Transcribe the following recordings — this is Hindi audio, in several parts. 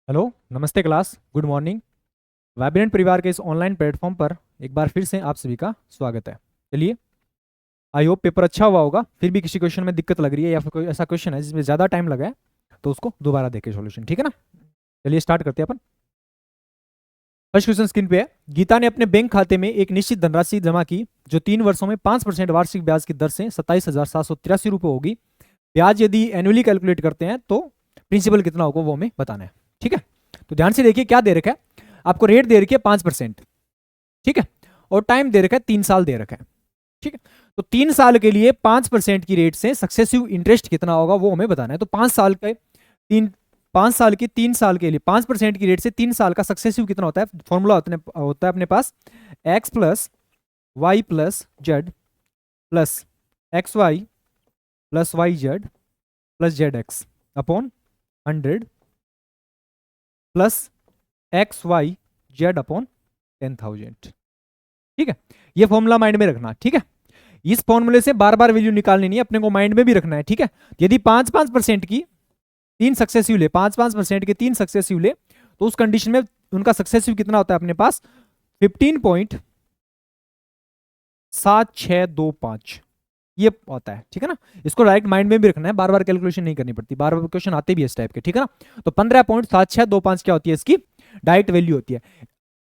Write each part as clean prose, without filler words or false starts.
हेलो, नमस्ते क्लास, गुड मॉर्निंग। वेबिनेट परिवार के इस ऑनलाइन प्लेटफॉर्म पर एक बार फिर से आप सभी का स्वागत है। चलिए, आई होप पेपर अच्छा हुआ होगा। फिर भी किसी क्वेश्चन में दिक्कत लग रही है या फिर कोई ऐसा क्वेश्चन है जिसमें ज़्यादा टाइम लगा है तो उसको दोबारा देखें सॉल्यूशन, ठीक है ना। चलिए स्टार्ट करते हैं अपन। फर्स्ट क्वेश्चन स्क्रीन पे है। गीता ने अपने बैंक खाते में एक निश्चित धनराशि जमा की जो 3 वर्षों में 5% वार्षिक ब्याज की दर से 27,783 रुपये होगी। ब्याज यदि एनुअली कैलकुलेट करते हैं तो प्रिंसिपल कितना होगा वो हमें बताना है, ठीक है। तो ध्यान से देखिए क्या दे रखा है। आपको रेट दे रखी है 5%, ठीक है, और टाइम दे रखा है 3 साल दे रखा है, ठीक है। तो 3 साल के लिए 5% की रेट से सक्सेसिव इंटरेस्ट कितना होगा वो हमें बताना है। तो 5 साल के तीन 5 साल की 3 साल के लिए 5% की रेट से 3 साल का सक्सेसिव कितना होता है। फॉर्मूला होता है अपने पास x plus y plus z plus x y plus y z plus z x upon 100 plus x y z upon 10,000, ठीक है। ये फॉर्मूला माइंड में रखना, ठीक है। इस फॉर्मूले से बार बार वैल्यू निकालनी नहीं है, अपने को माइंड में भी रखना है, ठीक है। यदि 5-5% की 3 सक्सेसिव के 3 सक्सेसिव ले तो उस कंडीशन में उनका सक्सेसिव कितना होता है अपने पास 15.7625 ये होता है, ठीक है ना। इसको डायरेक्ट माइंड में भी रखना है, बार बार कैलकुलेशन नहीं करनी पड़ती, बार बार क्वेश्चन आते भी इस टाइप के, ठीक है ना। तो 15.7625 क्या होती है इसकी डायरेक्ट वैल्यू होती है।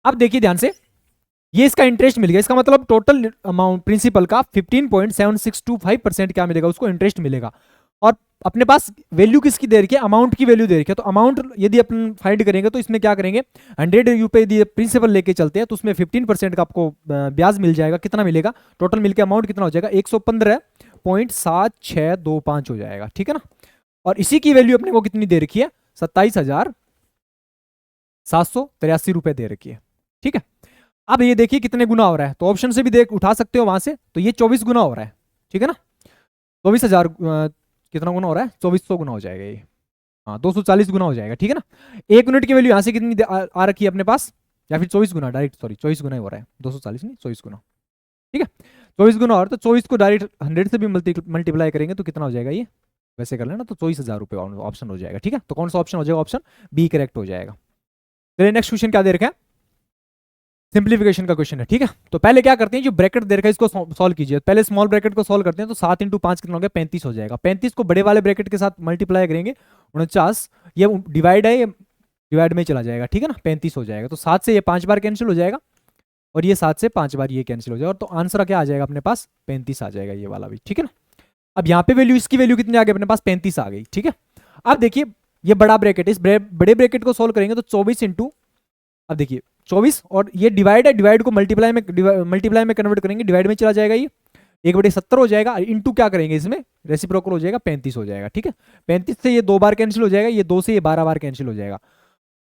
अब देखिए ध्यान से, ये इसका इंटरेस्ट मिल गया, इसका मतलब टोटल अमाउंट प्रिंसिपल का 15.7625% क्या मिलेगा उसको इंटरेस्ट मिलेगा। और अपने पास वैल्यू किसकी दे रखी है, अमाउंट की वैल्यू दे रखी है। तो अमाउंट यदि अपन फाइंड करेंगे तो इसमें क्या करेंगे, 100 रुपए यदि प्रिंसिपल लेके चलते हैं तो उसमें 15% का आपको ब्याज मिल जाएगा। कितना मिलेगा टोटल मिलकर अमाउंट कितना हो जाएगा 115.7625 हो जाएगा, ठीक है ना। और इसी की वैल्यू अपने को कितनी दे रखी है 27,783 रुपए दे रखी है, ठीक है। अब ये देखिए कितने गुना हो रहा है, तो ऑप्शन से भी देख उठा सकते हो वहां से। तो ये 24 गुना हो रहा है, ठीक है ना। 24,000 कितना गुना हो रहा है 2400 गुना हो जाएगा ये। हाँ 240 गुना हो जाएगा, ठीक है ना। 1 यूनिट की वैल्यू यहाँ से कितनी आ रखी है अपने पास, या फिर 24 गुना डायरेक्ट, सॉरी 24 गुना ही हो रहा है, 240 नहीं 24 गुना, ठीक है। 24 गुना और तो 24 को डायरेक्ट 100 से भी मल्टीप्लाई करेंगे तो कितना हो जाएगा ये, वैसे कर लेना तो 24,000 रुपये ऑप्शन हो जाएगा, ठीक है। तो कौन सा ऑप्शन हो जाएगा, ऑप्शन बी करेक्ट हो जाएगा। चलिए नेक्स्ट क्वेश्चन क्या दे रखा है, सिंप्लीफिकेशन का क्वेश्चन है, ठीक है। तो पहले क्या करते हैं, जो ब्रैकेट दे रखा है इसको सॉल्व कीजिए। पहले स्मॉल ब्रैकेट को सॉल्व करते हैं तो 7 इंटू 5 कितना हो गया 35 हो जाएगा। 35 को बड़े वाले ब्रैकेट के साथ मल्टीप्लाई करेंगे 49, ये डिवाइड है, ये डिवाइड में चला जाएगा, ठीक है ना। 35 हो जाएगा, तो 7 से ये 5 बार कैंसिल हो जाएगा और ये 7 से 5 बार ये कैंसिल हो जाएगा, तो आंसर क्या आ जाएगा अपने पास 35 आ जाएगा, ये वाला भी, ठीक है ना। अब यहाँ पे वैल्यू, इसकी वैल्यू कितनी आ गई अपने पास 35 आ गई, ठीक है। अब देखिए ये बड़ा ब्रैकेट, इस बड़े ब्रैकेट को सोल्व करेंगे तो 24 इंटू, अब देखिए 24 और ये डिवाइड है, डिवाइड को मल्टीप्लाई में कन्वर्ट करेंगे, डिवाइड में चला जाएगा, ये 1/70 हो जाएगा। इंटू क्या करेंगे इसमें रेसिप्रोकल हो जाएगा 35 हो जाएगा, ठीक है। 35 से ये 2 बार कैंसिल हो जाएगा, ये 2 से ये 12 बार कैंसिल हो जाएगा।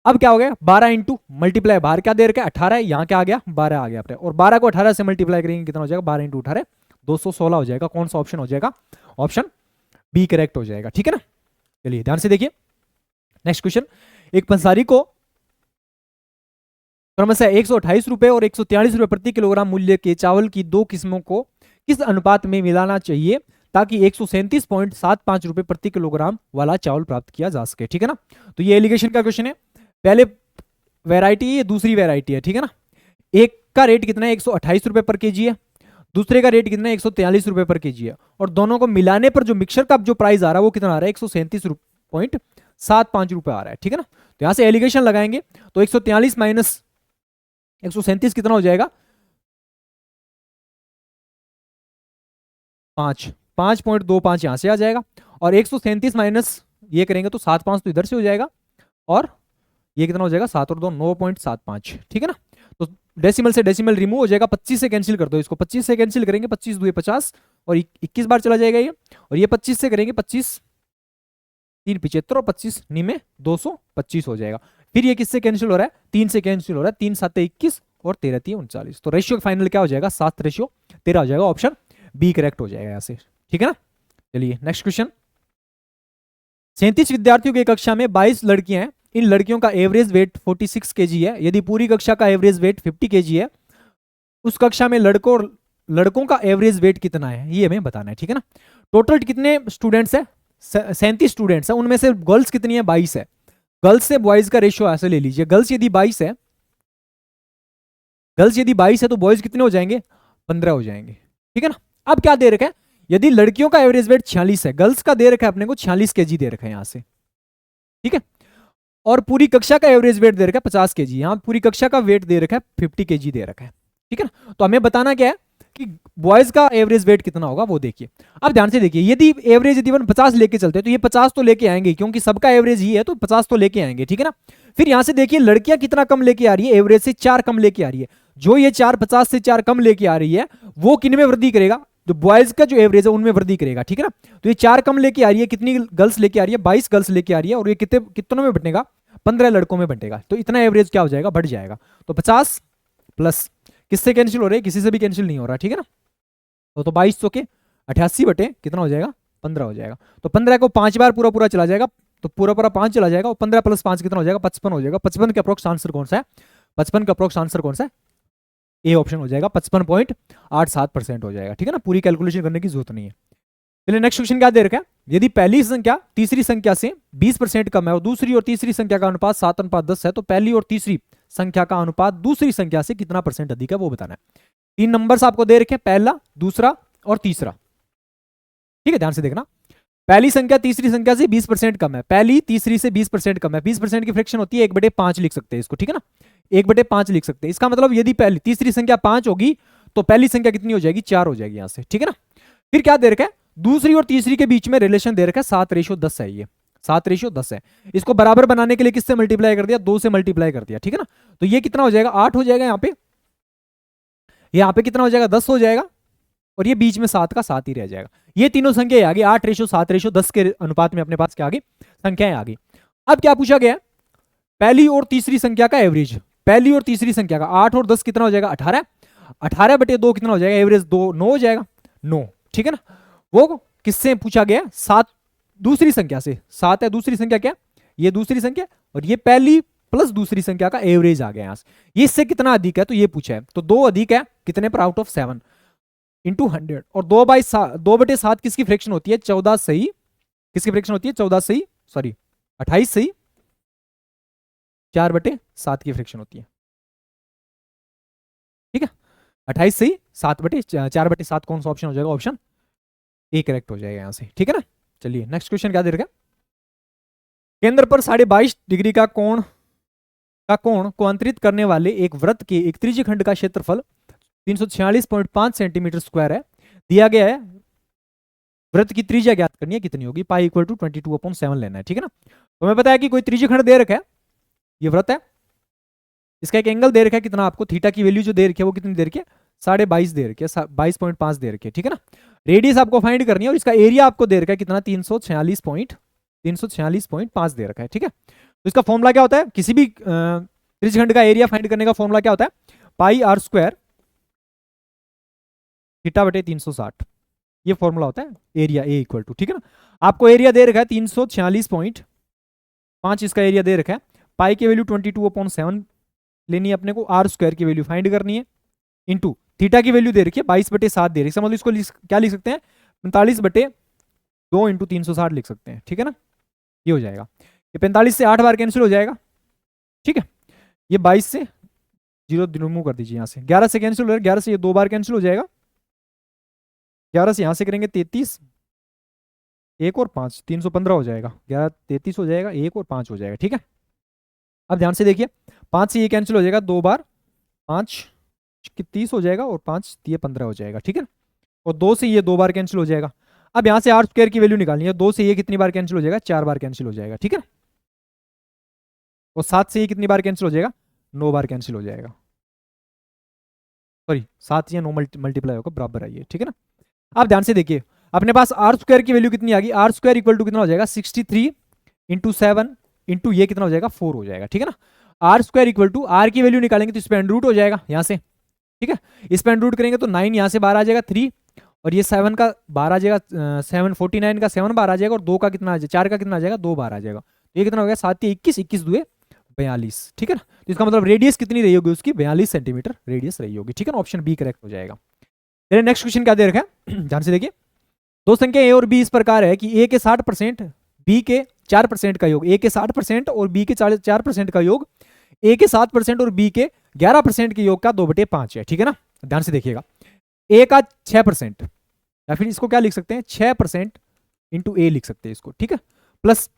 अब क्या हो गया 12 इंटू मल्टीप्लाई, बाहर क्या दे रखा है 18 है, यहाँ क्या आ गया 12 आ गया अपने, और 12 को 18 से मल्टीप्लाई करेंगे कितना हो जाएगा 12 इंटू 18 216 हो जाएगा। कौन सा ऑप्शन हो जाएगा, ऑप्शन बी करेक्ट हो जाएगा, ठीक है ना। चलिए ध्यान से देखिए नेक्स्ट क्वेश्चन। एक पंसारी को क्रमशः 128 रुपए और 143 रुपए प्रति किलोग्राम मूल्य के चावल की 2 किस्मों को किस अनुपात में मिलाना चाहिए ताकि 137.75 रुपए प्रति किलोग्राम वाला चावल प्राप्त किया जा सके, ठीक है ना। तो ये एलिगेशन का क्वेश्चन है। पहले वैरायटी है, दूसरी वैरायटी है, ठीक है ना। एक का रेट कितना है 128 रुपए पर केजी है, दूसरे का रेट कितना है 143 रुपए पर केजी है, और दोनों को मिलाने पर जो मिक्सर का जो प्राइस आ रहा है वो कितना आ रहा है 137.75 रुपए आ रहा है, ठीक है ना। तो यहां से एलिगेशन लगाएंगे तो 143 माइनस 137 कितना हो जाएगा 5.25 यहां से आ जाएगा, और 137 माइनस ये करेंगे तो 7.5 तो इधर से हो जाएगा, और ये कितना हो जाएगा 7 और 2 9.75, ठीक है ना। तो डेसिमल से डेसिमल रिमूव हो जाएगा, 25 से कैंसिल कर दो इसको, 25 से कैंसिल करेंगे 25 2 50 और 21 बार चला जाएगा ये, और ये 25 से करेंगे 25 3 75 और 25 नी में 225 हो जाएगा। फिर ये किससे कैंसिल हो रहा है 3 से कैंसिल हो रहा है, 3 7 21 और 13 3 39, तो रेशियो फाइनल क्या हो जाएगा 7:13 हो जाएगा, ऑप्शन बी करेक्ट हो जाएगा यहाँ से, ठीक है ना। चलिए नेक्स्ट क्वेश्चन। 37 विद्यार्थियों की कक्षा में 22 लड़कियां हैं, इन लड़कियों का एवरेज वेट 46 केजी है। यदि पूरी कक्षा का एवरेज वेट 50 केजी है, उस कक्षा में लड़कों का एवरेज वेट कितना है ये हमें बताना है, ठीक है ना। टोटल कितने स्टूडेंट्स है 37 स्टूडेंट्स है, उनमें से गर्ल्स कितनी है 22 है, गर्ल्स से बॉयज का रेशियो ऐसे ले लीजिए, गर्ल्स यदि 22 है, गर्ल्स यदि 22 है तो बॉयज कितने हो जाएंगे, 15 हो जाएंगे, ठीक है ना। अब क्या दे रखा है, यदि लड़कियों का एवरेज वेट 46 है, गर्ल्स का दे रखा है अपने को 46 केजी दे रखा है यहां से, ठीक है, और पूरी कक्षा का एवरेज वेट दे रखा है 50 केजी, यहां पूरी कक्षा का वेट दे रखा है 50 केजी दे रखा है, ठीक है ना। तो हमें बताना क्या है कि बॉयज का एवरेज वेट कितना होगा वो देखिए। अब ध्यान से देखिए, यदि एवरेज यदि 50 लेके चलते हैं तो ये 50 तो लेके आएंगे, क्योंकि सबका एवरेज ही है तो 50 तो लेके आएंगे, ठीक है ना। फिर यहां से देखिए लड़कियां कितना कम लेके आ रही है, एवरेज से 4 कम लेके आ रही है, जो ये 4 50 से 4 कम लेके आ रही है वो किन में वृद्धि करेगा, जो बॉयज का जो एवरेज है उनमें वृद्धि करेगा, ठीक है ना। तो ये 4 कम लेके आ रही है, कितनी गर्ल्स लेके आ रही है, 22 गर्ल्स लेके आ रही है, और ये कितनों में बटेगा, 15 लड़कों में बटेगा, तो इतना एवरेज क्या हो जाएगा, बढ़ जाएगा। तो 50 प्लस किससे कैंसिल हो रहा है, किसी से भी कैंसिल नहीं हो रहा, ठीक है ना। तो 22 के 88 बटे कितना हो जाएगा, 15 हो जाएगा। तो 15 को 5 बार पूरा पूरा चला जाएगा तो पूरा पूरा 5 चला जाएगा, और 15 प्लस 5 कितना हो जाएगा, 55 हो जाएगा। 55 का अप्रोक्स आंसर कौन सा है, 55 का अप्रोक्स आंसर कौन सा है, ए ऑप्शन हो जाएगा, 55.87% हो जाएगा, ठीक है ना। पूरी कैलकुलेशन करने की जरूरत नहीं है। चलिए नेक्स्ट क्वेश्चन क्या दे रखा है, यदि पहली संख्या तीसरी संख्या से 20% कम है और दूसरी और तीसरी संख्या का अनुपात 7:10 है, तो पहली और तीसरी संख्या का अनुपात दूसरी संख्या से कितना % अधिक है वो बताना है। 3 नंबर्स आपको दे रखे हैं, पहला, दूसरा और तीसरा, ठीक है, ध्यान से देखना। पहली संख्या तीसरी संख्या से 20% कम है, पहली तीसरी से 20% कम है, 20% की फ्रैक्शन होती है 1/5 लिख सकते हैं इसको, ठीक है ना, 1/5 लिख सकते हैं। इसका मतलब यदि पहली तीसरी संख्या 5 होगी तो पहली संख्या कितनी हो जाएगी, 4 हो जाएगी यहां से, ठीक है ना। फिर क्या दे रखा है, दूसरी और तीसरी के बीच में रिलेशन दे रखा है 7:10 है, ये 7:10 है। इसको बराबर बनाने के लिए किससे मल्टीप्लाई कर दिया, 2 से मल्टीप्लाई कर दिया, ठीक है ना। तो ये कितना हो जाएगा, 8 हो जाएगा यहाँ पे कितना हो जाएगा, 10 हो जाएगा, और ये बीच में 7 का 7 ही रह जाएगा। ये तीनों संख्या आ गई 8:7:10 के अनुपात में अपने पास क्या आ गई, संख्याएं आ गई। अब क्या पूछा गया, पहली और तीसरी संख्या का एवरेज, पहली और तीसरी संख्या का 8 और 10 कितना हो जाएगा, 18, 18/2 कितना हो जाएगा, एवरेज 2 9 हो जाएगा, 9, ठीक है ना। वो किससे पूछा गया, 7 दूसरी संख्या से, 7 है दूसरी संख्या, क्या ये दूसरी संख्या, और ये पहली प्लस दूसरी संख्या का एवरेज आ गया यहां से, ये इससे कितना अधिक है तो ये पूछा है, तो 2 अधिक है कितने पर, आउट ऑफ 7 इंटू 100, और 2/7 किसकी फ्रैक्शन होती है, 14 सही, किसकी फ्रैक्शन होती है, 14 सही, सॉरी 28 सही 4/7 की फ्रैक्शन होती है, ठीक है, 28 सही 4/7 कौन सा ऑप्शन हो जाएगा, ऑप्शन ए करेक्ट हो जाएगा यहां से, ठीक है ना। चलिए नेक्स्ट क्वेश्चन क्या दे रखा है, केंद्र पर 22.5 डिग्री का कोण को अंतरित करने वाले एक वृत्त के एक त्रिज्यीय खंड का क्षेत्रफल 346.5 सेंटीमीटर स्क्वायर है, दिया गया है, वृत्त की त्रिज्या ज्ञात करनी है, कितनी होगी, पाई इक्वल टू 22/7 लेना है, ठीक है ना। तो हमें पता है कि कोई त्रिज्यीय खंड दे रखा है, ये वृत्त है, इसका एक एंगल दे रखा है कितना, आपको थीटा की वैल्यू जो दे रखी है वो कितनी दे रखी है, 22.5 दे रखी है, 22.5 दे रखी है, ठीक है ना। रेडियस आपको फाइंड करनी है, और इसका एरिया आपको दे रखा है कितना, 346.5 दे रखा है, ठीक है। तो इसका फॉर्मूला क्या होता है, किसी भी त्रिज्यखंड का एरिया फाइंड करने का फॉर्मूला क्या होता है, पाई r स्क्वायर थीटा बटे 360, ये फॉर्मूला होता है एरिया ए इक्वल टू, ठीक है ना। आपको एरिया दे रखा है 346.5, इसका एरिया दे रखा है, पाई की वैल्यू 22/7 लेनी है अपने को, r स्क्वायर की वैल्यू फाइंड करनी है, इंटू थीटा की वैल्यू दे रखी है 22/7 दे रही है, मतलब इसको क्या लिख सकते हैं, 45/2 इंटू 360 लिख सकते हैं, ठीक है ना। ये हो जाएगा, ये 45 से 8 बार कैंसिल हो जाएगा, ठीक है। ये 22 से 0 रिमूव कर दीजिए यहाँ से, 11 से कैंसिल हो रहा है, 11 से ये 2 बार कैंसिल हो जाएगा, 11 से यहाँ से करेंगे 33, 1 और 5 315 हो जाएगा, 11 33 हो जाएगा, 1 और 5 हो जाएगा, ठीक है। अब ध्यान से देखिए, 5 से ये कैंसिल हो जाएगा 2 बार, 5 30 हो जाएगा, और 5 ये 15 हो जाएगा, ठीक है। और 2 से ये 2 बार कैंसिल हो जाएगा। अब यहाँ से r स्क्वायर की वैल्यू निकालनी है, 2 से ये कितनी बार कैंसिल हो जाएगा, 4 बार कैंसिल हो जाएगा, ठीक है। और 7 से ये कितनी बार कैंसिल हो जाएगा, 9 बार कैंसिल हो जाएगा, सॉरी 7 या 9 मल्टीप्लाई होगा, बराबर है ये, ठीक है ना। अब ध्यान से देखिए, अपने पास r स्क्वायर की वैल्यू कितनी आ गई, r स्क्वायर इक्वल टू कितना हो जाएगा, 63 इंटू 7 इंटू ये कितना हो जाएगा, 4 हो जाएगा, ठीक है ना। r square equal to r की वैल्यू निकालेंगे तो इस पे अंडर रूट हो जाएगा यहाँ से, ठीक है। इस पे अंडर रूट करेंगे तो 9 यहाँ से बाहर आ जाएगा 3, और ये 7 का बाहर आ जाएगा, 749 का 7 बाहर आ जाएगा, और 2 का कितना आ जाएगा, 4 का कितना आ जाएगा, 2 बाहर आ जाएगा, तो ये कितना हो गया, 7 21, 21 2 42, ठीक है ना। तो इसका मतलब रेडियस कितनी रही होगी उसकी, 42 सेंटीमीटर रेडियस रही होगी, ठीक है ना, ऑप्शन बी करेक्ट हो जाएगा। चलिए नेक्स्ट क्वेश्चन क्या दे रखा है, ध्यान से देखिए, दो संख्या ए और बी इस प्रकार है कि ए के 60%, बी के 4% का योग, ए के 60% और बी के 4% का योग ए के 7% और बी के 11% के योग का 2/5 है, ठीक है ना। ध्यान से देखिएगा, ए का 6%, या फिर इसको क्या लिख सकते हैं 6% इंटू ए लिख सकते हैं इसको, ठीक है, प्लस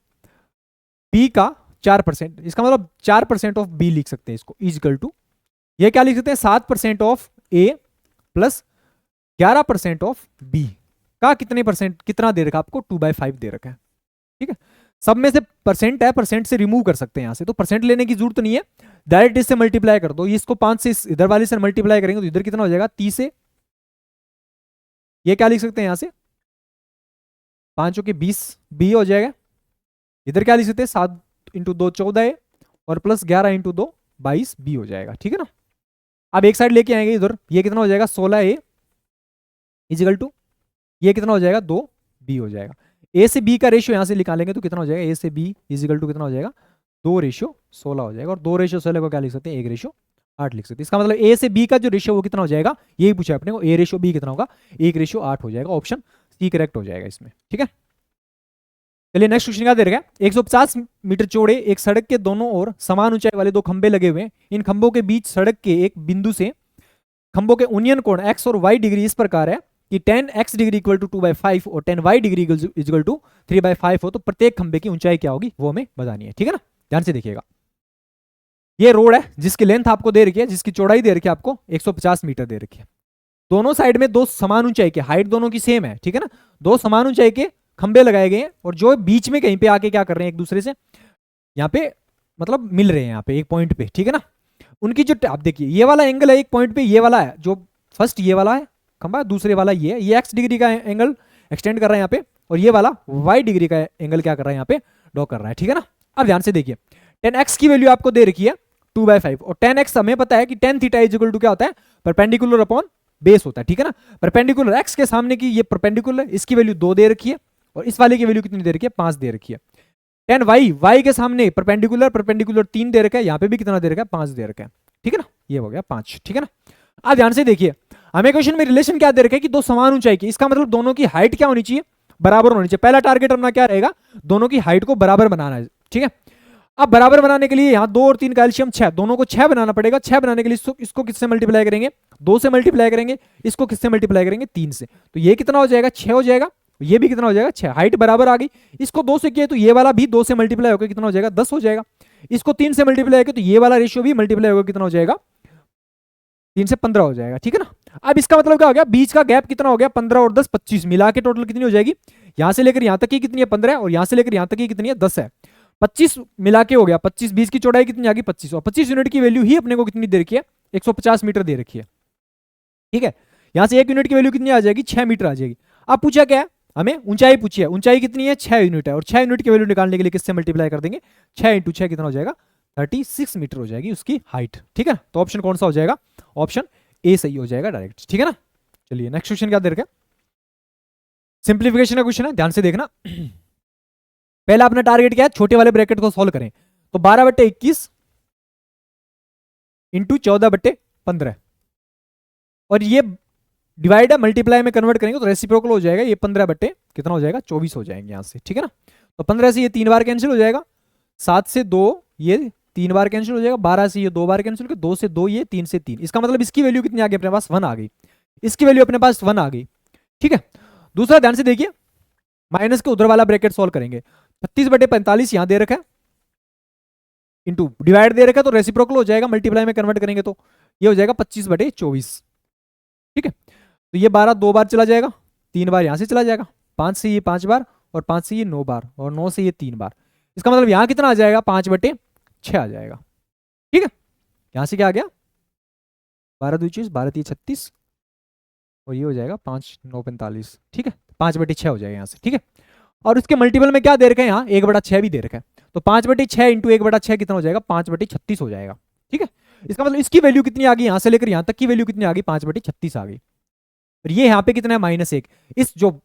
बी का 4%, इसका मतलब 4% ऑफ बी लिख सकते हैं इसको, इजिकल टू ये क्या लिख सकते हैं 7% of a plus 11% of b का कितने परसेंट, कितना दे रखा आपको 2/5 दे रखा है, ठीक है। सब में से परसेंट है, परसेंट से रिमूव कर सकते हैं यहां से, तो परसेंट लेने की जरूरत नहीं है, डायरेक्ट इससे मल्टीप्लाई कर दो, इसको 5 से इधर वाले से मल्टीप्लाई करेंगे तो इधर कितना हो जाएगा 30 से, ये क्या लिख सकते हैं यहां से 5 के 20 बी हो जाएगा, इधर क्या लिख सकते हैं 7 इंटू 2 14 है और प्लस 11 इंटू 2 22 बी हो जाएगा, ठीक है ना। अब एक साइड लेके आएंगे इधर, ये कितना हो जाएगा 16 ए इजिकल टू ये कितना हो जाएगा 2 बी हो जाएगा। ए से बी का रेशियो यहां से निकालेंगे तो कितना हो जाएगा, ए से बी इजिकल टू कितना हो जाएगा 2:16 हो जाएगा, और 2:16 को क्या लिख सकते हैं 1:8 लिख सकते हैं। इसका मतलब ए से बी का जो रेशियो वो कितना हो जाएगा, यही पूछा अपने को, A/B कितना होगा 1:8 हो जाएगा, ऑप्शन सी करेक्ट हो जाएगा इसमें, ठीक है। चलिए नेक्स्ट क्वेश्चन क्या दे रखा है, 150 मीटर चौड़े एक सड़क के दोनों ओर समान ऊंचाई वाले 2 खंबे लगे हुए हैं, इन खंभों के बीच सड़क के एक बिंदु से खंभों के यूनियन कोण x और y डिग्री इस प्रकार है कि 10x डिग्री इक्वल टू 2/5 और 10y डिग्री इक्वल टू 3/5 हो, तो प्रत्येक खंबे की ऊंचाई क्या होगी वो हमें बतानी है, ठीक है ना। ध्यान से देखिएगा, ये रोड है जिसकी लेंथ आपको दे रखी है, जिसकी चौड़ाई दे रखी है आपको 150 मीटर दे रखी है, दोनों साइड में 2 समान ऊंचाई के, हाइट दोनों की सेम है, ठीक है ना, 2 समान ऊंचाई के खंबे लगाए गए हैं, और जो बीच में कहीं पे आके क्या कर रहे हैं एक दूसरे से यहाँ पे मतलब मिल रहे हैं यहाँ पे एक पॉइंट पे, ठीक है ना। उनकी जो आप देखिए ये वाला एंगल है एक पॉइंट पे, ये वाला है जो फर्स्ट ये वाला है खंबा, दूसरे वाला ये है, ये x डिग्री का एंगल एक्सटेंड कर रहा है यहाँ पे, और ये वाला y डिग्री का एंगल क्या कर रहा है यहाँ पे ड्रॉ कर रहा है, ठीक है ना। अब ध्यान से देखिए 10x की वैल्यू आपको दे रखी है 2/5 और 10x हमें पता है कि tan theta is equal to क्या होता है परपेंडिकुलर अपॉन बेस होता है, ठीक है ना। परपेंडिकुलर x के सामने की ये परपेंडिकुलर, इसकी वैल्यू 2 दे रखी है और इस वाले की वैल्यू कितनी दे रखी है 5 दे रखी है। tan y के सामने परपेंडिकुलर 3 दे रखा है, यहाँ पे भी कितना दे रखा है 5 दे रखा है, ठीक है ना, ये हो गया 5, ठीक है ना। अब ध्यान से देखिए हमें क्वेश्चन में रिलेशन क्या दे रखा है कि 2 समान ऊंचाई की, इसका मतलब दोनों की हाइट क्या होनी चाहिए बराबर होनी चाहिए, पहला टारगेट अपना क्या रहेगा दोनों की हाइट को बराबर बनाना है, ठीक है। अब बराबर बनाने के लिए यहाँ 2 और 3 कैल्शियम 6, दोनों को 6 बनाना पड़ेगा, 6 बनाने के लिए इसको किससे मल्टीप्लाई करेंगे 2 से मल्टीप्लाई करेंगे, इसको किससे मल्टीप्लाई करेंगे 3 से, तो ये कितना हो जाएगा 6 हो जाएगा, ये भी कितना हो जाएगा 6, हाइट बराबर आ गई, इसको 2 से किया तो ये वाला भी 2 से मल्टीप्लाई होकर कितना हो जाएगा 10 हो जाएगा, इसको 3 से मल्टीप्लाई किया तो ये वाला रेशियो भी मल्टीप्लाई होकर कितना हो जाएगा 3 से 15 हो जाएगा, ठीक है ना। अब इसका मतलब क्या हो गया बीच का गैप कितना हो गया 15 और 10 25, मिला के टोटल कितनी हो जाएगी, यहां से लेकर यहां तक की कितनी है 15 है और यहां से लेकर यहां तक की कितनी है 10 है, 25 मिला के हो गया 25, बीच की चौड़ाई कितनी आ गई 25, और 25 यूनिट की वैल्यू ही अपने को कितनी दे रखी है 150 मीटर दे रखी है, ठीक है। यहां से 1 यूनिट की वैल्यू कितनी आ जाएगी 6 मीटर आ जाएगी। अब पूछा क्या है हमें ऊंचाई पूछी है, ऊंचाई कितनी है 6 यूनिट है, और 6 यूनिट की वैल्यू निकालने के लिए किससे मल्टीप्लाई कर देंगे 6 इंटू 6 कितना हो जाएगा 36 मीटर हो जाएगी उसकी हाइट, ठीक है। तो ऑप्शन कौन सा हो जाएगा, ऑप्शन ए सही हो जाएगा डायरेक्ट, ठीक है ना। चलिए नेक्स्ट क्वेश्चन क्या दे रखा है, सिंप्लीफिकेशन का क्वेश्चन है, ध्यान से देखना। पहला अपना टारगेट क्या है छोटे वाले ब्रैकेट को सॉल्व करें, तो 12/21 इंटू 14/15 और ये डिवाइड है मल्टीप्लाई में कन्वर्ट करेंगे तो रेसिप्रोकल हो जाएगा, ये 15 कितना हो जाएगा 24 हो जाएंगे यहां से, ठीक है ना। तो 15 से ये 3 बार कैंसिल हो जाएगा, 7 से 2 ये 3 बार कैंसिल हो जाएगा, 12 से ये 2 बार कैंसिल हो, 2 से 2 ये 3 से 3, इसका मतलब इसकी वैल्यू कितनी आ गई अपने पास 1 आ गई, इसकी वैल्यू अपने पास 1 आ गई, ठीक है। दूसरा ध्यान से देखिए माइनस के उधर वाला ब्रैकेट सॉल्व करेंगे, 36/45 यहां दे रखा है इंटू डिवाइड दे रखा है तो रेसिप्रोकल हो जाएगा, मल्टीप्लाई में कन्वर्ट करेंगे तो ये हो जाएगा 25/24, ठीक है। तो ये 12 2 बार चला जाएगा, 3 बार यहां से चला जाएगा, 5 से ये 5 बार और 5 से ये 9 बार और 9 से ये 3 बार, इसका मतलब यहां कितना आ जाएगा 5/6 आ जाएगा, ठीक है। यहां से क्या आ गया 12 2 24 12 3 36 और ये हो जाएगा 5 9 45, ठीक है 5/6 हो जाएगा यहां से, ठीक है। और उसके मल्टीपल में क्या दे रखा है यहाँ 1/6 भी दे रखा है, तो 5/6 इंटू 1/6 कितना हो जाएगा 5/36 हो जाएगा, ठीक है। इसका मतलब इसकी वैल्यू कितनी आ गई यहां से लेकर यहां तक की वैल्यू कितनी आ गई 5/36 आ गई, और ये यहाँ पे कितना है -1, इस जो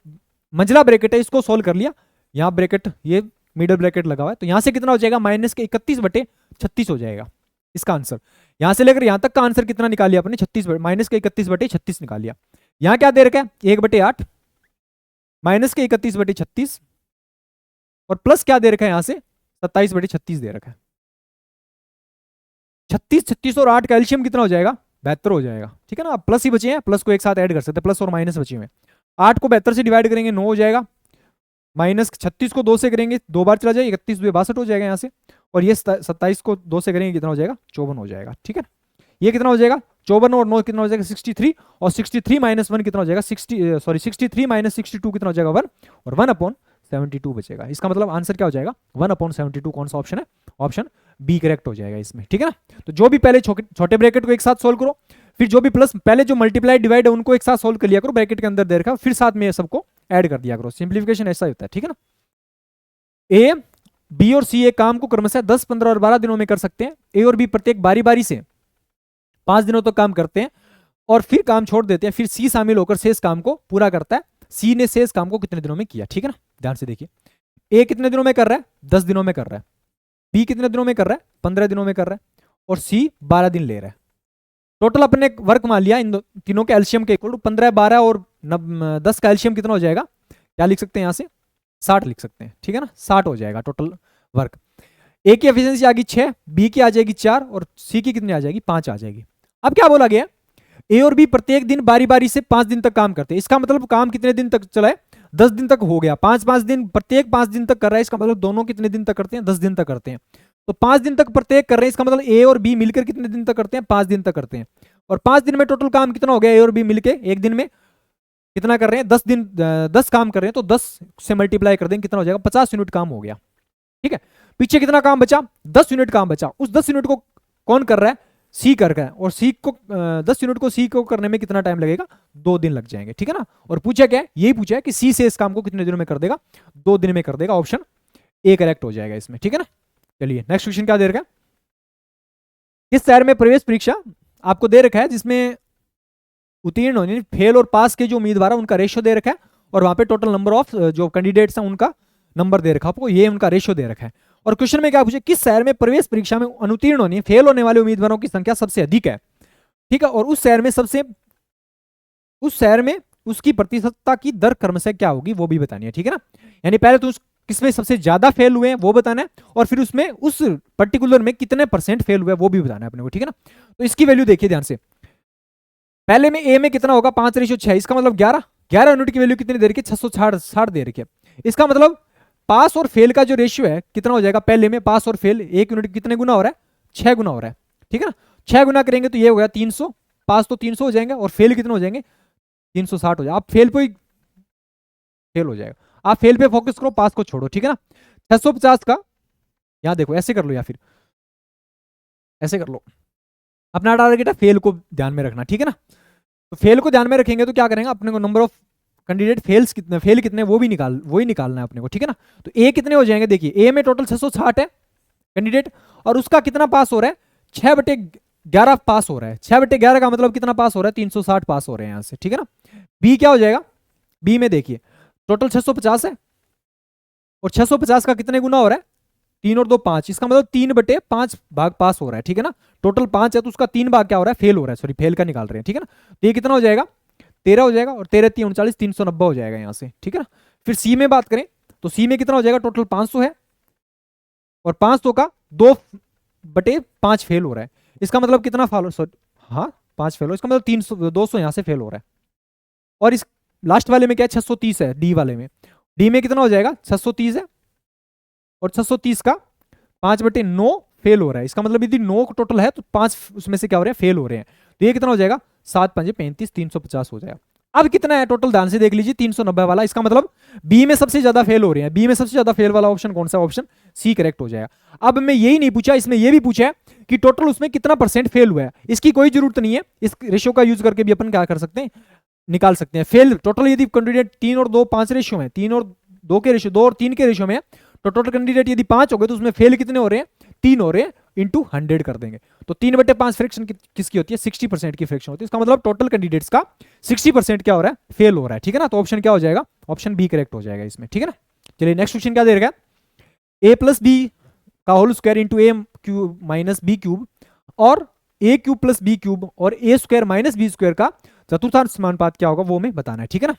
मंझला ब्रैकेट है इसको सोल्व कर लिया, यहाँ ब्रैकेट ये मिडल ब्रैकेट लगा हुआ है तो यहां से कितना हो जाएगा -31/36 हो जाएगा इसका आंसर, यहां से लेकर यहां तक का आंसर कितना निकाल लिया अपने 31/36 निकाल लिया। यहां क्या दे रखा है 1/8 -31/36 और प्लस क्या दे रखा है यहां से 27/36 दे रखा है। 36, 36 और 8 का एलसीएम कितना हो जाएगा? 72 हो जाएगा। ठीक है ना, अब प्लस ही बचे हैं, प्लस को एक साथ ऐड कर सकते हैं, प्लस और माइनस बचे हुए। 8 को 72 से डिवाइड करेंगे 9 हो जाएगा, माइनस 36 को 2 से करेंगे 2 बार चला जाएगा, 31 2 62 हो जाएगा यहाँ से, और ये 27 को 2 से करेंगे कितना हो जाएगा? 54 हो जाएगा। ठीक है, ये कितना हो जाएगा? 54 और 9 कितना हो जाएगा? 63, और 63 माइनस 1 कितना हो जाएगा? 63 माइनस 62 कितना हो जाएगा? 1, और 1/72 बचेगा। इसका मतलब आंसर क्या हो जाएगा? 1/72। कौन सा ऑप्शन है? ऑप्शन बी करेक्ट हो जाएगा इसमें। ठीक है ना, तो जो भी पहले छोटे ब्रैकेट को एक साथ सोल्व करो, फिर जो भी प्लस पहले जो मल्टीप्लाई डिवाइड है उनको एक साथ सोल्व कर लिया करो, ब्रैकेट के अंदर दे रखा, फिर साथ में सबको ऐड कर दिया करो। सिंप्लीफिकेशन ऐसा होता है। ठीक है ना, ए, बी और सी एक काम को क्रमशः 10, 15 और 12 दिनों में कर सकते हैं। ए और बी प्रत्येक बारी बारी से 5 दिनों तक काम करते हैं और फिर काम छोड़ देते हैं। फिर सी शामिल होकर शेष काम को पूरा करता है। सी ने शेष काम को कितने दिनों में किया? ठीक है ना, ध्यान से देखिए, ए कितने दिनों में कर रहा है? 10 दिनों में कर रहा है। बी कितने दिनों में कर रहा है? 15 दिनों में कर रहा है। और सी 12 दिन ले रहा है। टोटल अपने वर्क मान लिया इन तीनों के एल्शियम के इक्वल टू 15, 12 और 10 का एल्शियम कितना हो जाएगा? क्या लिख सकते हैं यहां से? 60 लिख सकते हैं। ठीक है ना, 60 हो जाएगा टोटल वर्क। ए की एफिशिएंसी आ गई 6, बी की आ जाएगी 4 और सी की कितनी आ जाएगी? 5 आ जाएगी। अब क्या बोला गया? ए और बी प्रत्येक दिन बारी बारी से 5 दिन तक काम करते हैं। इसका मतलब काम कितने दिन तक चला है? 10 दिन तक हो गया। 5-5 दिन, प्रत्येक 5 दिन तक कर रहा है। इसका मतलब दोनों कितने दिन तक करते हैं? 10 दिन तक करते हैं। तो 5 दिन तक प्रत्येक कर रहे हैं, इसका मतलब ए और बी मिलकर कितने दिन तक करते हैं? 5 दिन तक करते हैं। और 5 दिन में टोटल काम कितना हो गया? ए और बी मिलकर एक दिन में कितना कर रहे हैं? 10 दिन, 10 काम कर रहे हैं, तो 10 से मल्टीप्लाई कर देंगे, कितना हो जाएगा? 50 यूनिट काम हो गया। ठीक है, पीछे कितना काम बचा? 10 यूनिट काम बचा। उस 10 यूनिट को कौन कर रहा है? सी कर रहा है। और सी को 10 यूनिट को सी को करने में कितना टाइम लगेगा? 2 दिन लग जाएंगे। ठीक है ना, और पूछा क्या है? यही पूछा है कि सी से इस काम को कितने दिनों में कर देगा? 2 दिन में कर देगा। ऑप्शन ए करेक्ट हो जाएगा इसमें। ठीक है ना, चलिए नेक्स्ट क्वेश्चन क्या दे रखा है? किस शहर में प्रवेश परीक्षा आपको दे रखा है जिसमें उत्तीर्ण होने, फेल और पास के जो उम्मीदवार है उनका रेशियो दे रखा है, और वहां पे टोटल नंबर ऑफ जो कैंडिडेट्स हैं उनका नंबर दे रखा है आपको, ये उनका रेशियो दे रखा है। और क्वेश्चन में क्या पूछे? किस शहर में प्रवेश परीक्षा में अनुत्तीर्ण होने, फेल होने वाले उम्मीदवारों की संख्या सबसे अधिक है? ठीक है, और उस शहर में उसकी प्रतिशतता की दर क्रमशः क्या होगी वो भी बतानी है। ठीक है ना, यानी पहले तो किसमें सबसे ज्यादा फेल हुए हैं वो बताना है, और फिर उसमें उस पर्टिकुलर में कितने % फेल हुए वो भी बताना है अपने को। ठीक है ना, तो इसकी वैल्यू देखिए ध्यान से। पहले में ए में कितना होगा? 5/6, इसका मतलब 11 यूनिट की वैल्यू कितनी दे रखी है? 660 दे रखी है। इसका मतलब पास और फेल का जो रेशियो है कितना हो जाएगा? पहले में पास और फेल 1 यूनिट कितने गुना हो रहा है? 6 गुना हो रहा है। ठीक है ना, 6 गुना करेंगे तो ये हो गया 300, पास तो 300 हो जाएंगे, और फेल कितने हो जाएंगे? 360 हो जाएगा। आप फेल पे ही फेल हो जाएगा, आप फेल पे फोकस करो, पास को छोड़ो। ठीक है ना, 650 का यहां देखो, ऐसे कर लो या फिर ऐसे कर लो। अपना टारगेट है फेल को ध्यान में रखना। ठीक है ना, तो फेल को ध्यान में रखेंगे तो क्या करेंगे? अपने को नंबर ऑफ कैंडिडेट फेल कितने वो ही निकालना है अपने को। ठीक है ना, तो ए कितने हो जाएंगे? देखिए ए में टोटल 660 है कैंडिडेट, और उसका कितना पास हो रहा है? 6/11 पास हो रहा है। 6/11 का मतलब कितना पास हो रहा है? 360 पास हो रहे हैं यहां से। ठीक है ना, बी क्या हो जाएगा? बी में देखिए टोटल 650 है, और 650 का कितने गुना हो रहा है? 3 और 2 5, इसका मतलब 3/5 भाग पास हो रहा है। ठीक है ना, टोटल 5 है तो उसका 3 भाग क्या हो रहा है? फेल हो रहा है, सॉरी फेल का निकाल रहे हैं। ठीक है ना, तो ये कितना हो जाएगा? 13 हो जाएगा, और 13 3 39, 390 हो जाएगा यहां से। ठीक है ना, फिर सी में बात करें तो सी में कितना हो जाएगा? टोटल 500 है, और 500 का 2/5 फेल हो रहा है। इसका मतलब कितना फॉलो, हाँ 5 फेल हो, इसका मतलब 300 200 यहां से फेल हो रहा है। और इस लास्ट वाले में क्या है? 630 है डी वाले में। डी में कितना हो जाएगा? 630 है, और 630 का 5/9 फेल हो रहा है। इसका मतलब यदि 9 टोटल है तो 5 उसमें से क्या हो रहे हैं? फेल हो रहे हैं। तो ये कितना हो जाएगा? 7 5 35, 350 हो जाएगा। अब कितना है टोटल? ध्यान से देख लीजिए, 390 वाला। इसका मतलब बी में सबसे ज्यादा फेल हो रहे हैं। बी में सबसे ज्यादा फेल वाला ऑप्शन कौन सा? ऑप्शन सी करेक्ट हो जाएगा। अब मैं यही नहीं पूछा, इसमें यह भी पूछा है कि टोटल उसमें कितना % फेल हुआ है। इसकी कोई जरूरत नहीं है, इस रेशियो का यूज करके भी अपन क्या कर सकते हैं? निकाल सकते हैं फेल टोटल। यदि कैंडिडेट 3 और 2 5 रेशियो में, 3 और 2 के रेशियो, 2 और 3 के रेशियो में, तो टोटल कैंडिडेट यदि 5 हो गए तो उसमें फेल कितने हो रहे हैं? 3 हो रहे हैं, इंटू 100 कर देंगे तो 3/5 फ्रैक्शन किसकी होती है? 60% की फ्रैक्शन होती है। इसका मतलब टोटल कैंडिडेट्स का 60% क्या हो रहा है? फेल हो रहा है। ठीक है ना, तो ऑप्शन क्या हो जाएगा? ऑप्शन बी करेक्ट हो जाएगा इसमें। ठीक है ना, चलिए नेक्स्ट क्वेश्चन क्या दे रखा है? a+b का whole square into a cube minus B cube, और a cube plus B cube और a square minus B square का चतुर्थांश समानुपात क्या होगा वो हमें बताना है। ठीक है ना,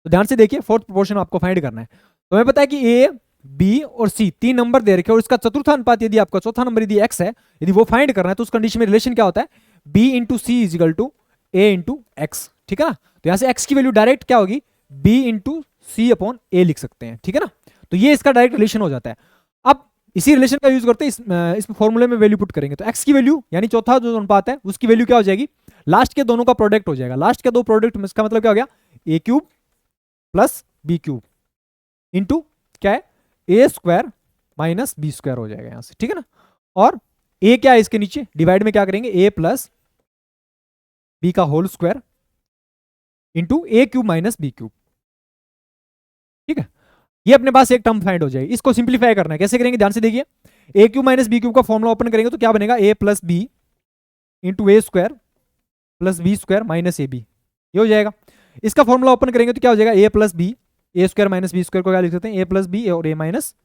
तो ध्यान से देखिए, फोर्थ प्रोपोर्शन आपको फाइंड करना है। तो हमें पता है कि a बी और सी, तीन नंबर दे रखे और इसका चतुर्थ अनुपात यदि आपका चौथा नंबर यदि एक्स है, यदि वो फाइंड करना है तो उस कंडीशन में रिलेशन क्या होता है, b into c is equal to a into x, ठीक है ना। तो यहां से एक्स की वैल्यू डायरेक्ट क्या होगी, बी इंटू सी अपॉन ए लिख सकते हैं, ठीक है ना। तो ये इसका डायरेक्ट रिलेशन हो जाता है। अब इसी रिलेशन का यूज करते हैं इस फॉर्मूले में वैल्यू पुट करेंगे, तो एक्स की वैल्यू यानी चौथा जो अनुपात है उसकी वैल्यू क्या हो जाएगी, लास्ट के दोनों का प्रोडक्ट हो जाएगा, लास्ट के दो प्रोडक्ट में इसका मतलब क्या हो गया, A cube plus B cube into क्या है, A square minus B square हो जाएगा यहां से, ठीक है ना। और ए क्या है इसके नीचे, डिवाइड में क्या करेंगे, ए प्लस बी का होल स्क्वायर इंटू ए क्यूब माइनस बी क्यूब, ठीक है। ये अपने पास एक टर्म फाइंड हो जाएगी, इसको सिंप्लीफाई करना है, कैसे करेंगे ध्यान से देखिए, A cube minus B cube का फॉर्मुला ओपन करेंगे तो क्या बनेगा, A plus B into A square plus B square minus A B, ये हो जाएगा। इसका फॉर्मुला ओपन करेंगे तो क्या हो जाएगा, ए प्लस बी, ए स्क्वायर माइनस बी स्क्वायर को क्या लिख सकते हैं, ए प्लस बी और ए माइनस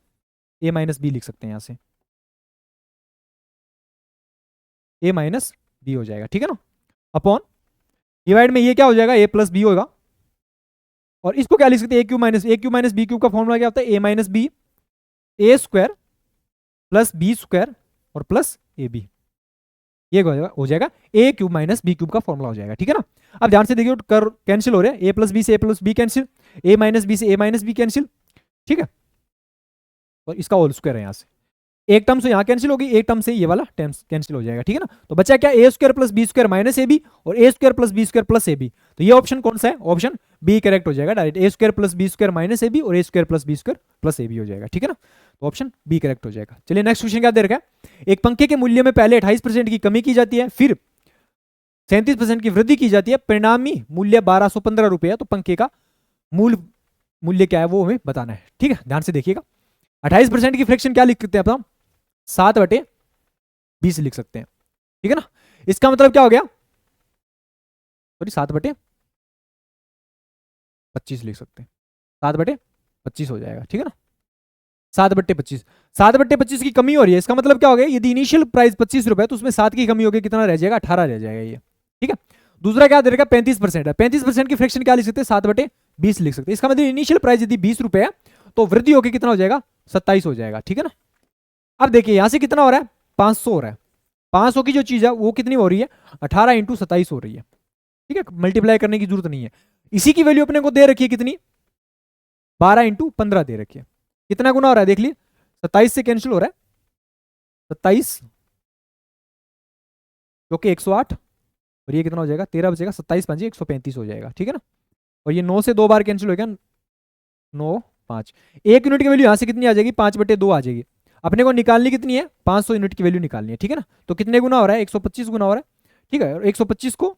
बी लिख सकते हैं यहां से, ए माइनस बी हो जाएगा, ठीक है ना। अपॉन डिवाइड में ये क्या हो जाएगा, ए प्लस बी होगा और इसको क्या लिख सकते हैं, ए क्यू माइनस बी क्यूब का फॉर्मुला क्या होता है, ए माइनस बी ए स्क्वायर प्लस बी स्क्वायर और प्लस ए बी, ये हो जाएगा ए क्यूब माइनस बी क्यूब का फॉर्मुला हो जाएगा, ठीक है ना। अब ध्यान से देखिए कर कैंसिल हो रहे हैं, ए प्लस बी से ए प्लस बी कैंसिल, ए माइनस बी से ए माइनस बी कैंसिल, ठीक है। और इसका होल स्क्वायर है यहां से, एक टर्म से यहां कैंसिल होगी, एक टर्म से ये वाला टर्म कैंसिल हो जाएगा, ठीक है ना। तो बचा क्या, A square plus B square minus A B और A square plus B square plus A B, तो ये ऑप्शन कौन सा है, ऑप्शन बी करेक्ट हो जाएगा direct, A square plus B square minus A B और A square plus B square plus A B हो जाएगा, ठीक है ना। तो ऑप्शन बी करेक्ट हो जाएगा। चलिए नेक्स्ट क्वेश्चन क्या दे रखा है, एक पंखे के मूल्य में पहले 28% की कमी की जाती है, फिर 37% की वृद्धि की जाती है, परिणामी मूल्य 1215 रुपए है, तो पंखे का मूल्य क्या है वो हमें बताना है, ठीक है। ध्यान से देखिएगा, 28% की फ्रैक्शन क्या लिख सकते हैं आप, 7/20 लिख सकते हैं, ठीक है ना। इसका मतलब क्या हो गया, सॉरी 7/25 लिख सकते हैं, 7/25 हो जाएगा, ठीक है ना। 7/25, 7/25 की कमी हो रही है, इसका मतलब क्या हो गया, यदि इनिशियल प्राइस 25 रुपए है तो उसमें 7 की कमी होगी, कितना रह जाएगा, 18 रह जाएगा ये, ठीक है। दूसरा क्या दे रखा है, 35% है, 35% की फ्रैक्शन क्या लिख सकते हैं, 7/20 लिख सकते हैं। इसका मतलब इनिशियल प्राइस यदि 20 रुपए है तो वृद्धि होकर कितना हो जाएगा, 27 हो जाएगा, ठीक है ना। अब देखिए यहां से कितना हो रहा है, 500 हो रहा है, 500 की जो चीज है वो कितनी हो रही है, 18 इंटू 27 हो रही है, ठीक है। मल्टीप्लाई करने की जरूरत नहीं है, इसी की वैल्यू अपने को दे रखी है कितनी, 12 इंटू 15 दे रखी है, कितना गुना हो रहा है देख लिए, 27 से कैंसिल हो रहा है, 27 जो कि 108 और ये कितना हो जाएगा, 13 बचेगा, 27 5 135 हो जाएगा, ठीक है ना। और ये 9 से 2 बार कैंसिल हो गया, 9 5, 1 यूनिट की वैल्यू यहां से कितनी आ जाएगी, 5/2 आ जाएगी। अपने को निकालनी कितनी है, 500 यूनिट की वैल्यू निकालनी है, ठीक है ना। तो कितने गुना हो रहा है, 125 गुना हो रहा है, ठीक है। और 125 को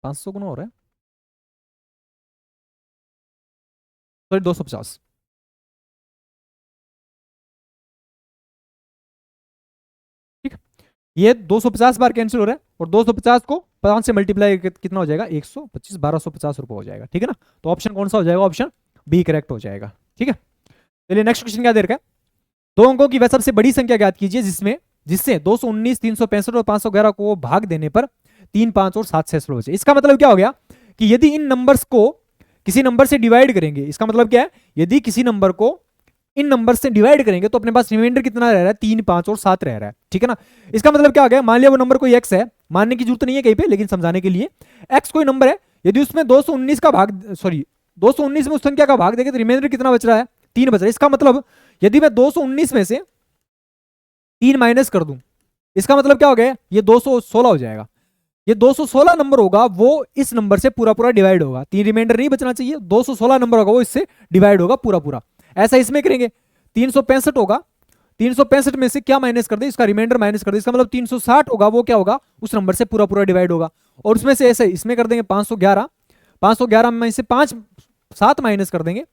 500 गुना हो रहा है, सॉरी 250, ठीक है। ये 250 बार कैंसिल हो रहा है और 250 को 5 से मल्टीप्लाई कितना हो जाएगा, 125, 1250 रुपए हो जाएगा, ठीक है ना। तो ऑप्शन कौन सा हो जाएगा, ऑप्शन बी करेक्ट हो जाएगा, ठीक है। चलिए नेक्स्ट क्वेश्चन क्या दे रखा है, दो अंकों की वह सबसे बड़ी संख्या ज्ञात कीजिए जिससे 219, 365 और 511 को भाग देने पर 3, 5 और 7 से बचे। इसका मतलब क्या हो गया कि यदि इन नंबर्स को किसी नंबर से डिवाइड करेंगे, इसका मतलब क्या है, यदि किसी नंबर को इन नंबर से डिवाइड करेंगे तो अपने पास रिमाइंडर कितना रह रहा है, 3, 5 और 7 रह रहा है, ठीक है ना। इसका मतलब क्या हो गया, मान लिया वो नंबर कोई एक्स है, मानने की जरूरत नहीं है कहीं पे, लेकिन समझाने के लिए, एक्स कोई नंबर है, यदि उसमें 219 का भाग, सॉरी 219 में उस संख्या का भाग देंगे तो रिमाइंडर कितना बच रहा है, 3 बच रहा है। इसका मतलब यदि मैं 219 में से 3 माइनस कर दूं, इसका मतलब क्या हो गया, ये 216 हो जाएगा। ये 216 नंबर होगा वो इस नंबर से पूरा पूरा डिवाइड होगा, 3 रिमाइंडर नहीं बचना चाहिए, 216 नंबर होगा वो इससे डिवाइड होगा पूरा पूरा। ऐसा इसमें करेंगे, 365 होगा, 365 में से क्या माइनस कर दे, इसका रिमाइंडर माइनस कर दे, इसका मतलब 360 होगा, वो क्या होगा, उस नंबर से पूरा पूरा डिवाइड होगा। और उसमें से ऐसे इसमें कर देंगे 511, 511 में से 7 माइनस कर देंगे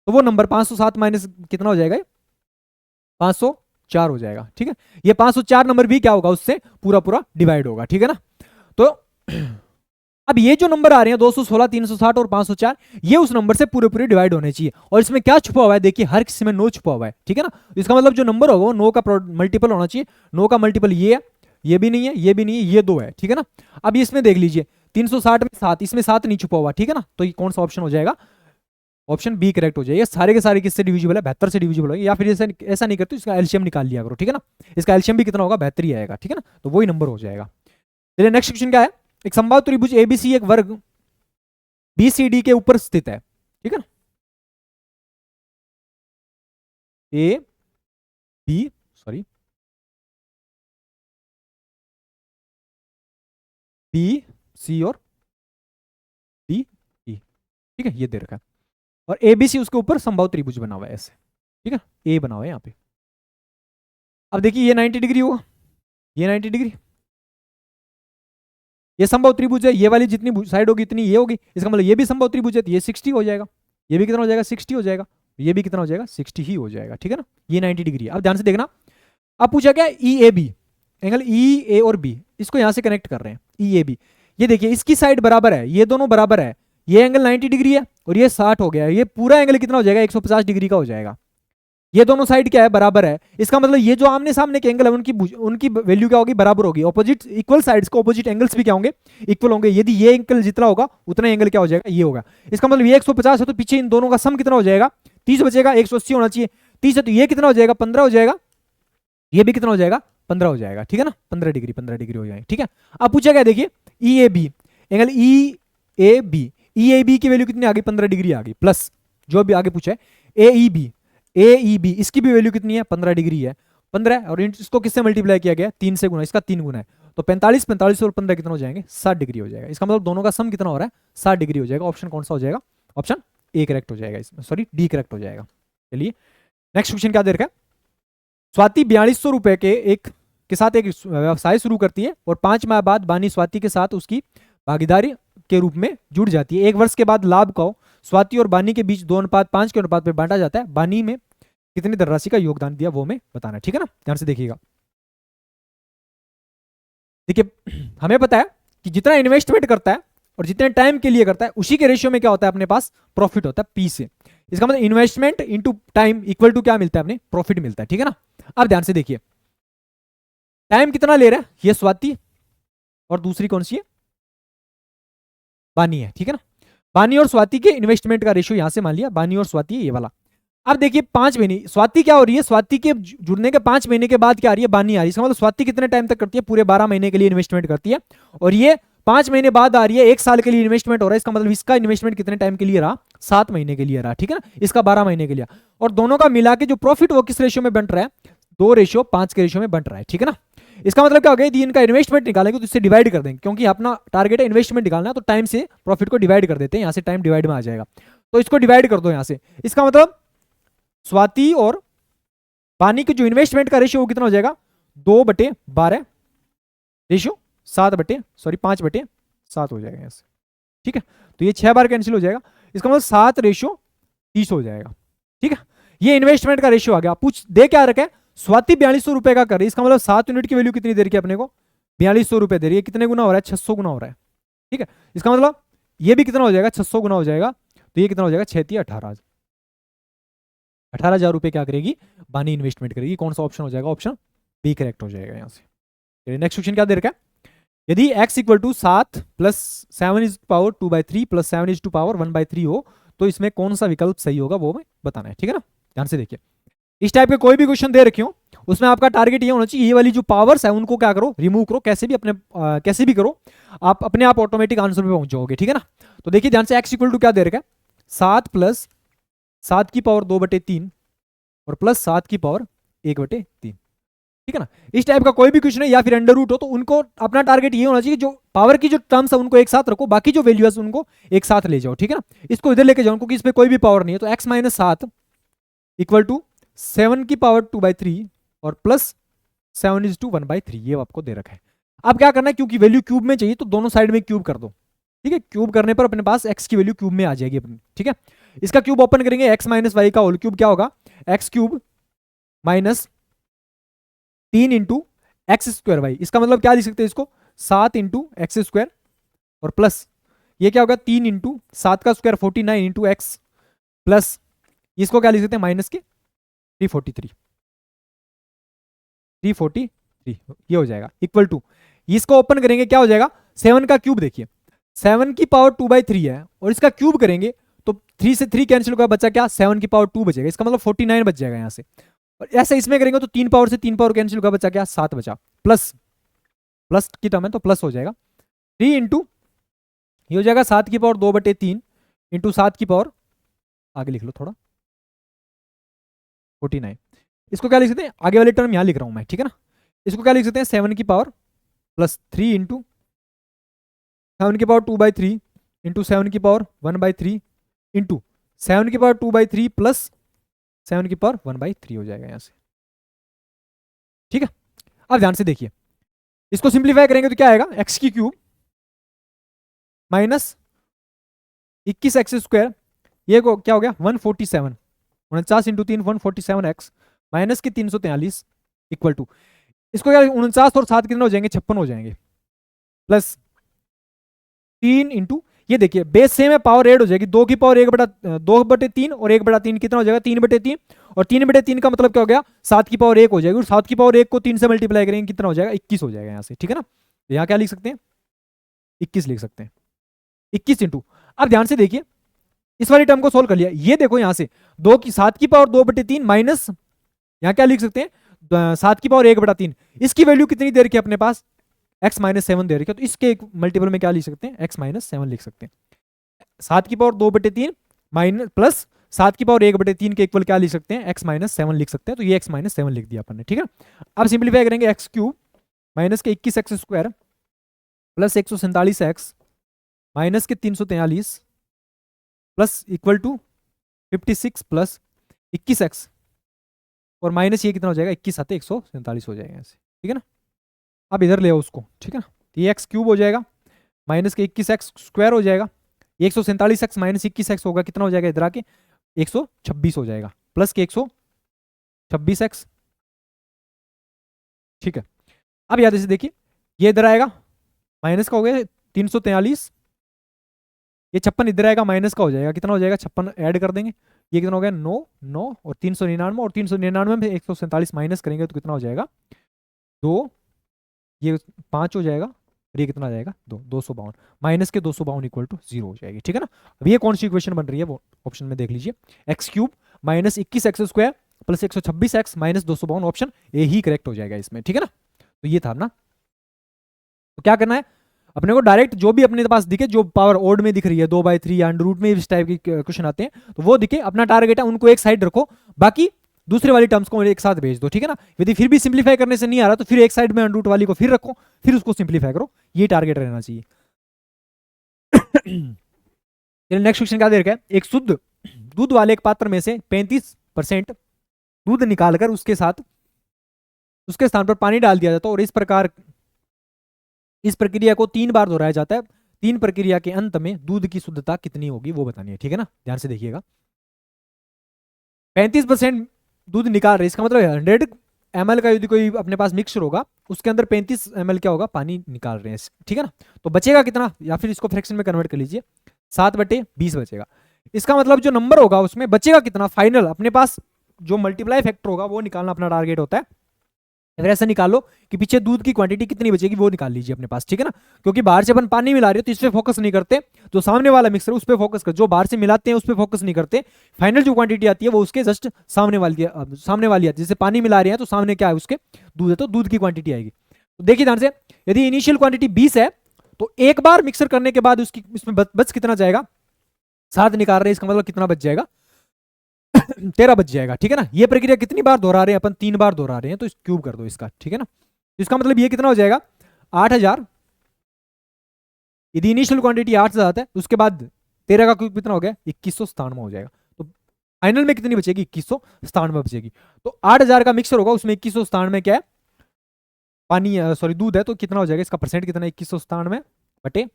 तो वो नंबर 507 माइनस कितना हो जाएगा, 504 हो जाएगा, ठीक है। ये 504 नंबर भी क्या होगा, उससे पूरा पूरा डिवाइड होगा, ठीक है ना। तो अब ये जो नंबर आ रहे हैं 216, 360 और 504, ये उस नंबर से पूरे पूरे डिवाइड होने चाहिए। और इसमें क्या छुपा हुआ है, देखिए हर किसी में 9 छुपा हुआ है, ठीक है ना। इसका मतलब जो नंबर होगा वो 9 का मल्टीपल होना चाहिए, 9 का मल्टीपल ये है, ये भी नहीं है, ये भी नहीं है, ये 2 है, ठीक है ना। अब इसमें देख लीजिए 360 में 7, इसमें 7 नहीं छुपा हुआ, ठीक है ना। तो ये कौन सा ऑप्शन हो जाएगा, ऑप्शन बी करेक्ट हो जाएगा। सारे के सारे किससे डिविजिबल है, 72 से डिविजिबल है। या फिर ऐसा नहीं करते, इसका एलसीएम निकाल लिया करो, ठीक है ना। इसका एलसीएम भी कितना होगा, 72 ही आएगा, ठीक है ना, तो वही नंबर हो जाएगा। चलिए नेक्स्ट क्वेश्चन क्या है, एक समबाहु त्रिभुज एबीसी एक वर्ग बीसीडी के ऊपर स्थित है, ठीक है ना। A b sorry b c और डी ई, ठीक है, ये दे रखा है। और एबीसी उसके ऊपर समबाहु त्रिभुज बना हुआ है ऐसे, ठीक है, ए बना हुआ है यहाँ पे। अब देखिए ये 90 डिग्री होगा, ये 90 डिग्री, ये समबाहु त्रिभुज है, ये वाली जितनी साइड होगी इतनी ये होगी, इसका मतलब ये भी समबाहु त्रिभुज है, तो ये 60 हो जाएगा, ये भी कितना हो जाएगा 60 हो जाएगा, ये भी कितना हो जाएगा 60 ही हो जाएगा, ठीक है ना। ये 90 डिग्री है। अब ध्यान से देखना, अब पूछा क्या, ई ए बी, एंगल ई ए और बी, इसको यहां से कनेक्ट कर रहे हैं, ई ए बी। ये देखिए इसकी साइड बराबर है, ये दोनों बराबर है, ये एंगल 90 डिग्री है और ये 60 हो गया है, ये पूरा एंगल कितना हो जाएगा 150 डिग्री का हो जाएगा। ये दोनों साइड क्या है, बराबर है, इसका मतलब ये जो आमने सामने के एंगल है उनकी वैल्यू क्या होगी, बराबर होगी। ऑपोजिट इक्वल साइड्स को ऑपोजिट एंगल्स भी क्या होंगे, इक्वल होंगे। यदि ये एंगल जितना होगा उतना एंगल क्या हो जाएगा, ये होगा। इसका मतलब ये 150 है तो पीछे इन दोनों का सम कितना हो जाएगा, 30 बचेगा, 180 होना चाहिए, 30 है तो ये कितना हो जाएगा 15 हो जाएगा, ये भी कितना हो जाएगा 15 हो जाएगा, ठीक है ना, 15 डिग्री हो जाएगी, ठीक है। अब पूछा क्या, देखिए E A B, angle E A B की वैल्यू कितनी आ गई, 15 डिग्री आ गई, प्लस जो भी आगे पूछा है ए ई बी, इसकी भी वैल्यू कितनी है 15 डिग्री है, 15, और इसको किससे मल्टीप्लाई किया गया 3 से गुना, इसका 3 गुना है, तो 45 और 15 कितना हो जाएंगे 60 डिग्री हो जाएगा। इसका मतलब दोनों का सम कितना हो रहा है 60 डिग्री हो जाएगा। ऑप्शन कौन सा हो जाएगा, ऑप्शन ए करेक्ट हो जाएगा इसमें, सॉरी डी करेक्ट हो जाएगा। चलिए नेक्स्ट क्वेश्चन क्या दे रखा है, स्वाति 4200 रुपए के साथ एक व्यवसाय शुरू करती है और 5 माह बाद बानी स्वाति के साथ उसकी भागीदारी के रूप में जुड़ जाती है। 1 वर्ष के बाद लाभ को स्वाति और बानी के बीच 2:5 के अनुपात में बांटा जाता है। बानी में कितनी धनराशि का योगदान दिया वो हमें बताना है, ठीक है ना। ध्यान से देखिएगा, देखिए हमें पता है कि जितना इन्वेस्टमेंट करता है और जितने टाइम के लिए करता है उसी के रेशियो में क्या होता है अपने पास प्रॉफिट होता है पी से। इसका मतलब investment into time equal to क्या मिलता है, अपने प्रॉफिट मिलता है, ठीक है ना। अब ध्यान से देखिए टाइम कितना ले रहा है, ये स्वाति और दूसरी कौन सी है, बानी है, ठीक है ना। बानी और स्वाति के इन्वेस्टमेंट का रेशियो यहां से मान लिया, बानी और स्वाति ये वाला। अब देखिए 5 महीने स्वाति क्या हो रही है, स्वाति के जुड़ने के 5 महीने के बाद क्या आ रही है, बानी आ रही है। इसका मतलब स्वाति कितने टाइम तक करती है, पूरे 12 महीने के लिए इन्वेस्टमेंट करती है, और ये 5 महीने बाद आ रही है, 1 साल के लिए इन्वेस्टमेंट हो रहा है। इसका मतलब इसका इन्वेस्टमेंट कितने टाइम के लिए रहा, 7 महीने के लिए रहा, ठीक है ना, इसका 12 महीने के लिए। और दोनों का मिला के जो प्रॉफिट वो किस रेशियो में बंट रहा है, 2:5 के रेशियो में बंट रहा है, ठीक है ना। इसका मतलब क्या हो गया, यदि इनका इन्वेस्टमेंट निकालेंगे तो इससे डिवाइड कर देंगे, क्योंकि अपना टारगेट है इन्वेस्टमेंट निकालना, तो टाइम से प्रॉफिट को डिवाइड कर देते हैं, यहां से टाइम डिवाइड में आ जाएगा, तो इसको डिवाइड कर दो यहां से। इसका मतलब स्वाति और बानी के जो इन्वेस्टमेंट का रेशियो वो कितना हो जाएगा 2/12 रेशियो 5/7 हो जाएगा यहां से, ठीक है। तो ये 6 बार कैंसिल हो जाएगा, इसका मतलब 7:30 हो जाएगा, ठीक है। ये इन्वेस्टमेंट का रेशियो आ गया। पूछ दे क्या रखा है, स्वाति 4200 रुपए का कर रही है, इसका मतलब 7 यूनिट की वैल्यू कितनी दे रही है अपने को, 4200 रुपए दे रही है, कितने गुना हो रहा है 600 गुना हो रहा है, ठीक है। इसका मतलब ये भी कितना हो जाएगा 600 गुना हो जाएगा, तो ये कितना हो जाएगा 18,000 रुपए क्या करेगी बानी इन्वेस्टमेंट करेगी। कौन सा ऑप्शन हो जाएगा, ऑप्शन बी करेक्ट हो जाएगा यहां से। नेक्स्ट क्वेश्चन क्या दे रखा है, यदि x = 7 + 7⁻² + 7⁻1/3 हो तो इसमें कौन सा विकल्प सही होगा वो हमें बताना है, ठीक है ना। ध्यान से देखिए इस टाइप के कोई भी क्वेश्चन दे रखे हो उसमें आपका टारगेट ये होना चाहिए, ये वाली जो पावर्स है उनको क्या करो, रिमूव करो, कैसे भी करो, आप अपने आप ऑटोमेटिक आंसर पे पहुंच जाओगे, ठीक है ना। तो देखिए ध्यान से x = क्या दे रखा है, 7 + 7⁻2/3 और +7⁻1/3, ठीक है ना। इस टाइप का कोई भी क्वेश्चन है या फिर अंडर रूट हो तो उनको अपना टारगेट ये होना चाहिए, जो पावर की जो टर्म्स है उनको एक साथ रखो, बाकी जो वैल्यू है उनको एक साथ ले जाओ, ठीक है ना। इसको इधर लेके जाओ, क्योंकि इस पे कोई भी पावर नहीं है, तो x - 7 = 7⁻2/3 और +7:1/3 ये आपको दे रखा है। अब क्या करना है, क्योंकि वैल्यू क्यूब में चाहिए तो दोनों साइड में क्यूब कर दो, ठीक है। क्यूब करने पर अपने पास x की वैल्यू क्यूब में आ जाएगी अपनी, ठीक है। इसका क्यूब ओपन करेंगे, x - y का होल क्यूब क्या होगा, x³ - 3 × x² इसका मतलब क्या लिख सकते हैं इसको 7 × x² और प्लस ये क्या होगा 3 × 7 का स्क्वायर 49 × x प्लस इसको क्या लिख सकते हैं माइनस के 343 ये हो जाएगा इक्वल टू, इसको ओपन करेंगे क्या हो जाएगा 7 का क्यूब, देखिए 7 की पावर 2/3 है और इसका क्यूब करेंगे तो 3 से 3 कैंसिल होगा, बचा क्या 7 की पावर 2 बचेगा, इसका मतलब 49 बच जाएगा यहाँ से। और ऐसे इसमें करेंगे तो 3 पावर से 3 पावर कैंसिल होगा, बचा क्या 7 बचा, प्लस प्लस की टर्म है तो प्लस हो जाएगा 3 इंटू ये हो जाएगा 7 की पावर 2/3 इंटू 7 की पावर, आगे लिख लो थोड़ा, 49। इसको क्या लिख सकते हैं, आगे वाली टर्म यहां लिख रहा हूं मैं, ठीक है ना। इसको क्या लिख सकते हैं 7 की पावर प्लस 3 इंटू 7 की पावर 2/3 इंटू 7 की पावर 1/3 इंटू 7 की पावर 2/3 प्लस 7 की पावर 1/3 हो जाएगा यहां से, ठीक है। अब ध्यान से देखिए, इसको सिंप्लीफाई करेंगे तो क्या आएगा, एक्स की क्यूब माइनस 21x², ये को क्या हो गया 147, 49 इंटू 3 147x माइनस के 343 इक्वल टू, इसको क्या 49 और 7 कितने हो जाएंगे 56 हो जाएंगे, प्लस 3 इंटू ये देखिए बेस सेम है, पावर एड हो जाएगी, 2 की पावर 2/3 और 1/3 कितना हो जाएगा 3/3, और 3/3 का मतलब क्या हो गया 7 की पावर 1 हो जाएगी, और 7 की पावर 1 को 3 से मल्टीप्लाई करेंगे कितना हो जाएगा 21 हो जाएगा यहाँ से, ठीक है ना। तो यहाँ क्या लिख सकते हैं 21 लिख सकते हैं, 21 इंटू, अब ध्यान से देखिए इस वाली टर्म को सोल्व कर लिया, ये देखो यहां से 7 की पावर 2/3 माइनस यहां क्या लिख सकते हैं 7 की पावर 1/3, इसकी वैल्यू कितनी दे रखी है अपने पास x-7 दे रखी है, तो इसके मल्टीपल में क्या लिख सकते हैं x-7 लिख सकते हैं, 7 की पावर 2/3 माइनस प्लस 7 की पावर 1/3 के इक्वल क्या लिख सकते हैं x-7 लिख सकते हैं, तो ये x-7 लिख दिया अपन ने, ठीक है। अब सिंप्लीफाई करेंगे एक्स क्यूब माइनस के 21x² प्लस 147x माइनस के 343 plus equal to 56 plus 21x और माइनस ये कितना हो जाएगा 21 आते 147 हो जाएगा ऐसे, ठीक है ना। अब इधर ले आओ उसको, ठीक है ना, तो ये एक्स क्यूब हो जाएगा माइनस के 21x² हो जाएगा, 147x माइनस 21x होगा कितना हो जाएगा इधर आके 126 हो जाएगा, प्लस के 126x, ठीक है। अब याद से देखिए ये इधर आएगा माइनस का हो गया 343, ये 56 इधर आएगा माइनस का हो जाएगा कितना हो जाएगा 56 ऐड कर देंगे, ये कितना हो गया 9 9 और 399, और 399 में 147 माइनस करेंगे तो कितना हो जाएगा 2, ये 5 हो जाएगा, और ये कितना आ जाएगा 252, माइनस के 252 इक्वल टू 0 हो जाएगी, ठीक है ना। अब ये कौन सी इक्वेशन बन रही है वो ऑप्शन में देख लीजिए, x cube minus 21x² plus 126x minus 252, option A he correct हो जाएगा इसमें, ठीक है ना। तो ये था ना, तो क्या करना है अपने को डायरेक्ट जो भी अपने पास दिखे, जो पावर ओड में दिख रही है 2/3 या अंडर रूट में इस टाइप की क्वेश्चन आते हैं तो वो दिखे, अपना टारगेट है उनको एक साइड रखो, बाकी दूसरे वाली टर्म्स को एक साथ भेज दो, ठीक है ना। यदि फिर भी सिंप्लीफाई करने से नहीं आ रहा तो फिर एक साइड में अंडर रूट वाली को फिर रखो, फिर उसको सिंप्लीफाई करो, ये टारगेट रहना चाहिए। नेक्स्ट क्वेश्चन क्या दे रखा है, एक शुद्ध दूध वाले एक पात्र में से 35% दूध निकालकर उसके साथ उसके स्थान पर पानी डाल दिया जाता है, और इस प्रक्रिया को 3 बार दोहराया जाता है, 3 प्रक्रिया के अंत में दूध की शुद्धता कितनी होगी वो बतानी है, ठीक है ना। ध्यान से देखिएगा 35% दूध निकाल रहे, इसका मतलब 100 ml का यदि कोई अपने पास मिक्सचर होगा उसके अंदर 35 ml क्या होगा पानी निकाल रहे हैं, ठीक है ना। तो बचेगा कितना, या फिर इसको फ्रैक्शन में कन्वर्ट कर लीजिए 7/20 बचेगा, इसका मतलब जो नंबर होगा उसमें बचेगा कितना फाइनल, अपने पास जो मल्टीप्लाई फैक्टर होगा वो निकालना अपना टारगेट होता है। अगर ऐसा निकालो कि पीछे दूध की क्वांटिटी कितनी बचेगी वो निकाल लीजिए अपने पास, ठीक है ना। क्योंकि बाहर से अपन पानी मिला रहे हो तो इस पे फोकस नहीं करते, जो सामने वाला मिक्सर उस पे फोकस कर, जो बाहर से मिलाते हैं उस पे फोकस नहीं करते, फाइनल जो क्वांटिटी आती है वो उसके जस्ट सामने वाली आती है, जैसे पानी मिला रहे हैं तो सामने क्या है उसके दूध है, तो दूध की क्वांटिटी आएगी। तो देखिए ध्यान से, यदि इनिशियल क्वांटिटी 20 है तो एक बार मिक्सर करने के बाद उसकी इसमें बच कितना जाएगा 7 निकाल रहे हैं, इसका मतलब कितना बच जाएगा 13 बच जाएगा, ठीक है ना। ये प्रक्रिया कितनी बार दोहरा रहे हैं अपन 3 बार दोहरा रहे हैं, तो क्यूब कर दो इसका, ठीक है ना। तो इसका मतलब ये कितना हो जाएगा 8000, यदि इनिशियल क्वांटिटी 8000 है उसके बाद 13 का क्यूब कितना हो गया 2197 हो जाएगा, तो फाइनल में कितनी बचेगी 2197 बचेगी। तो 8000 का मिक्सर होगा उसमें 2197 क्या है पानी, सॉरी दूध है, तो कितना हो जाएगा इसका परसेंट कितना 2197 बटे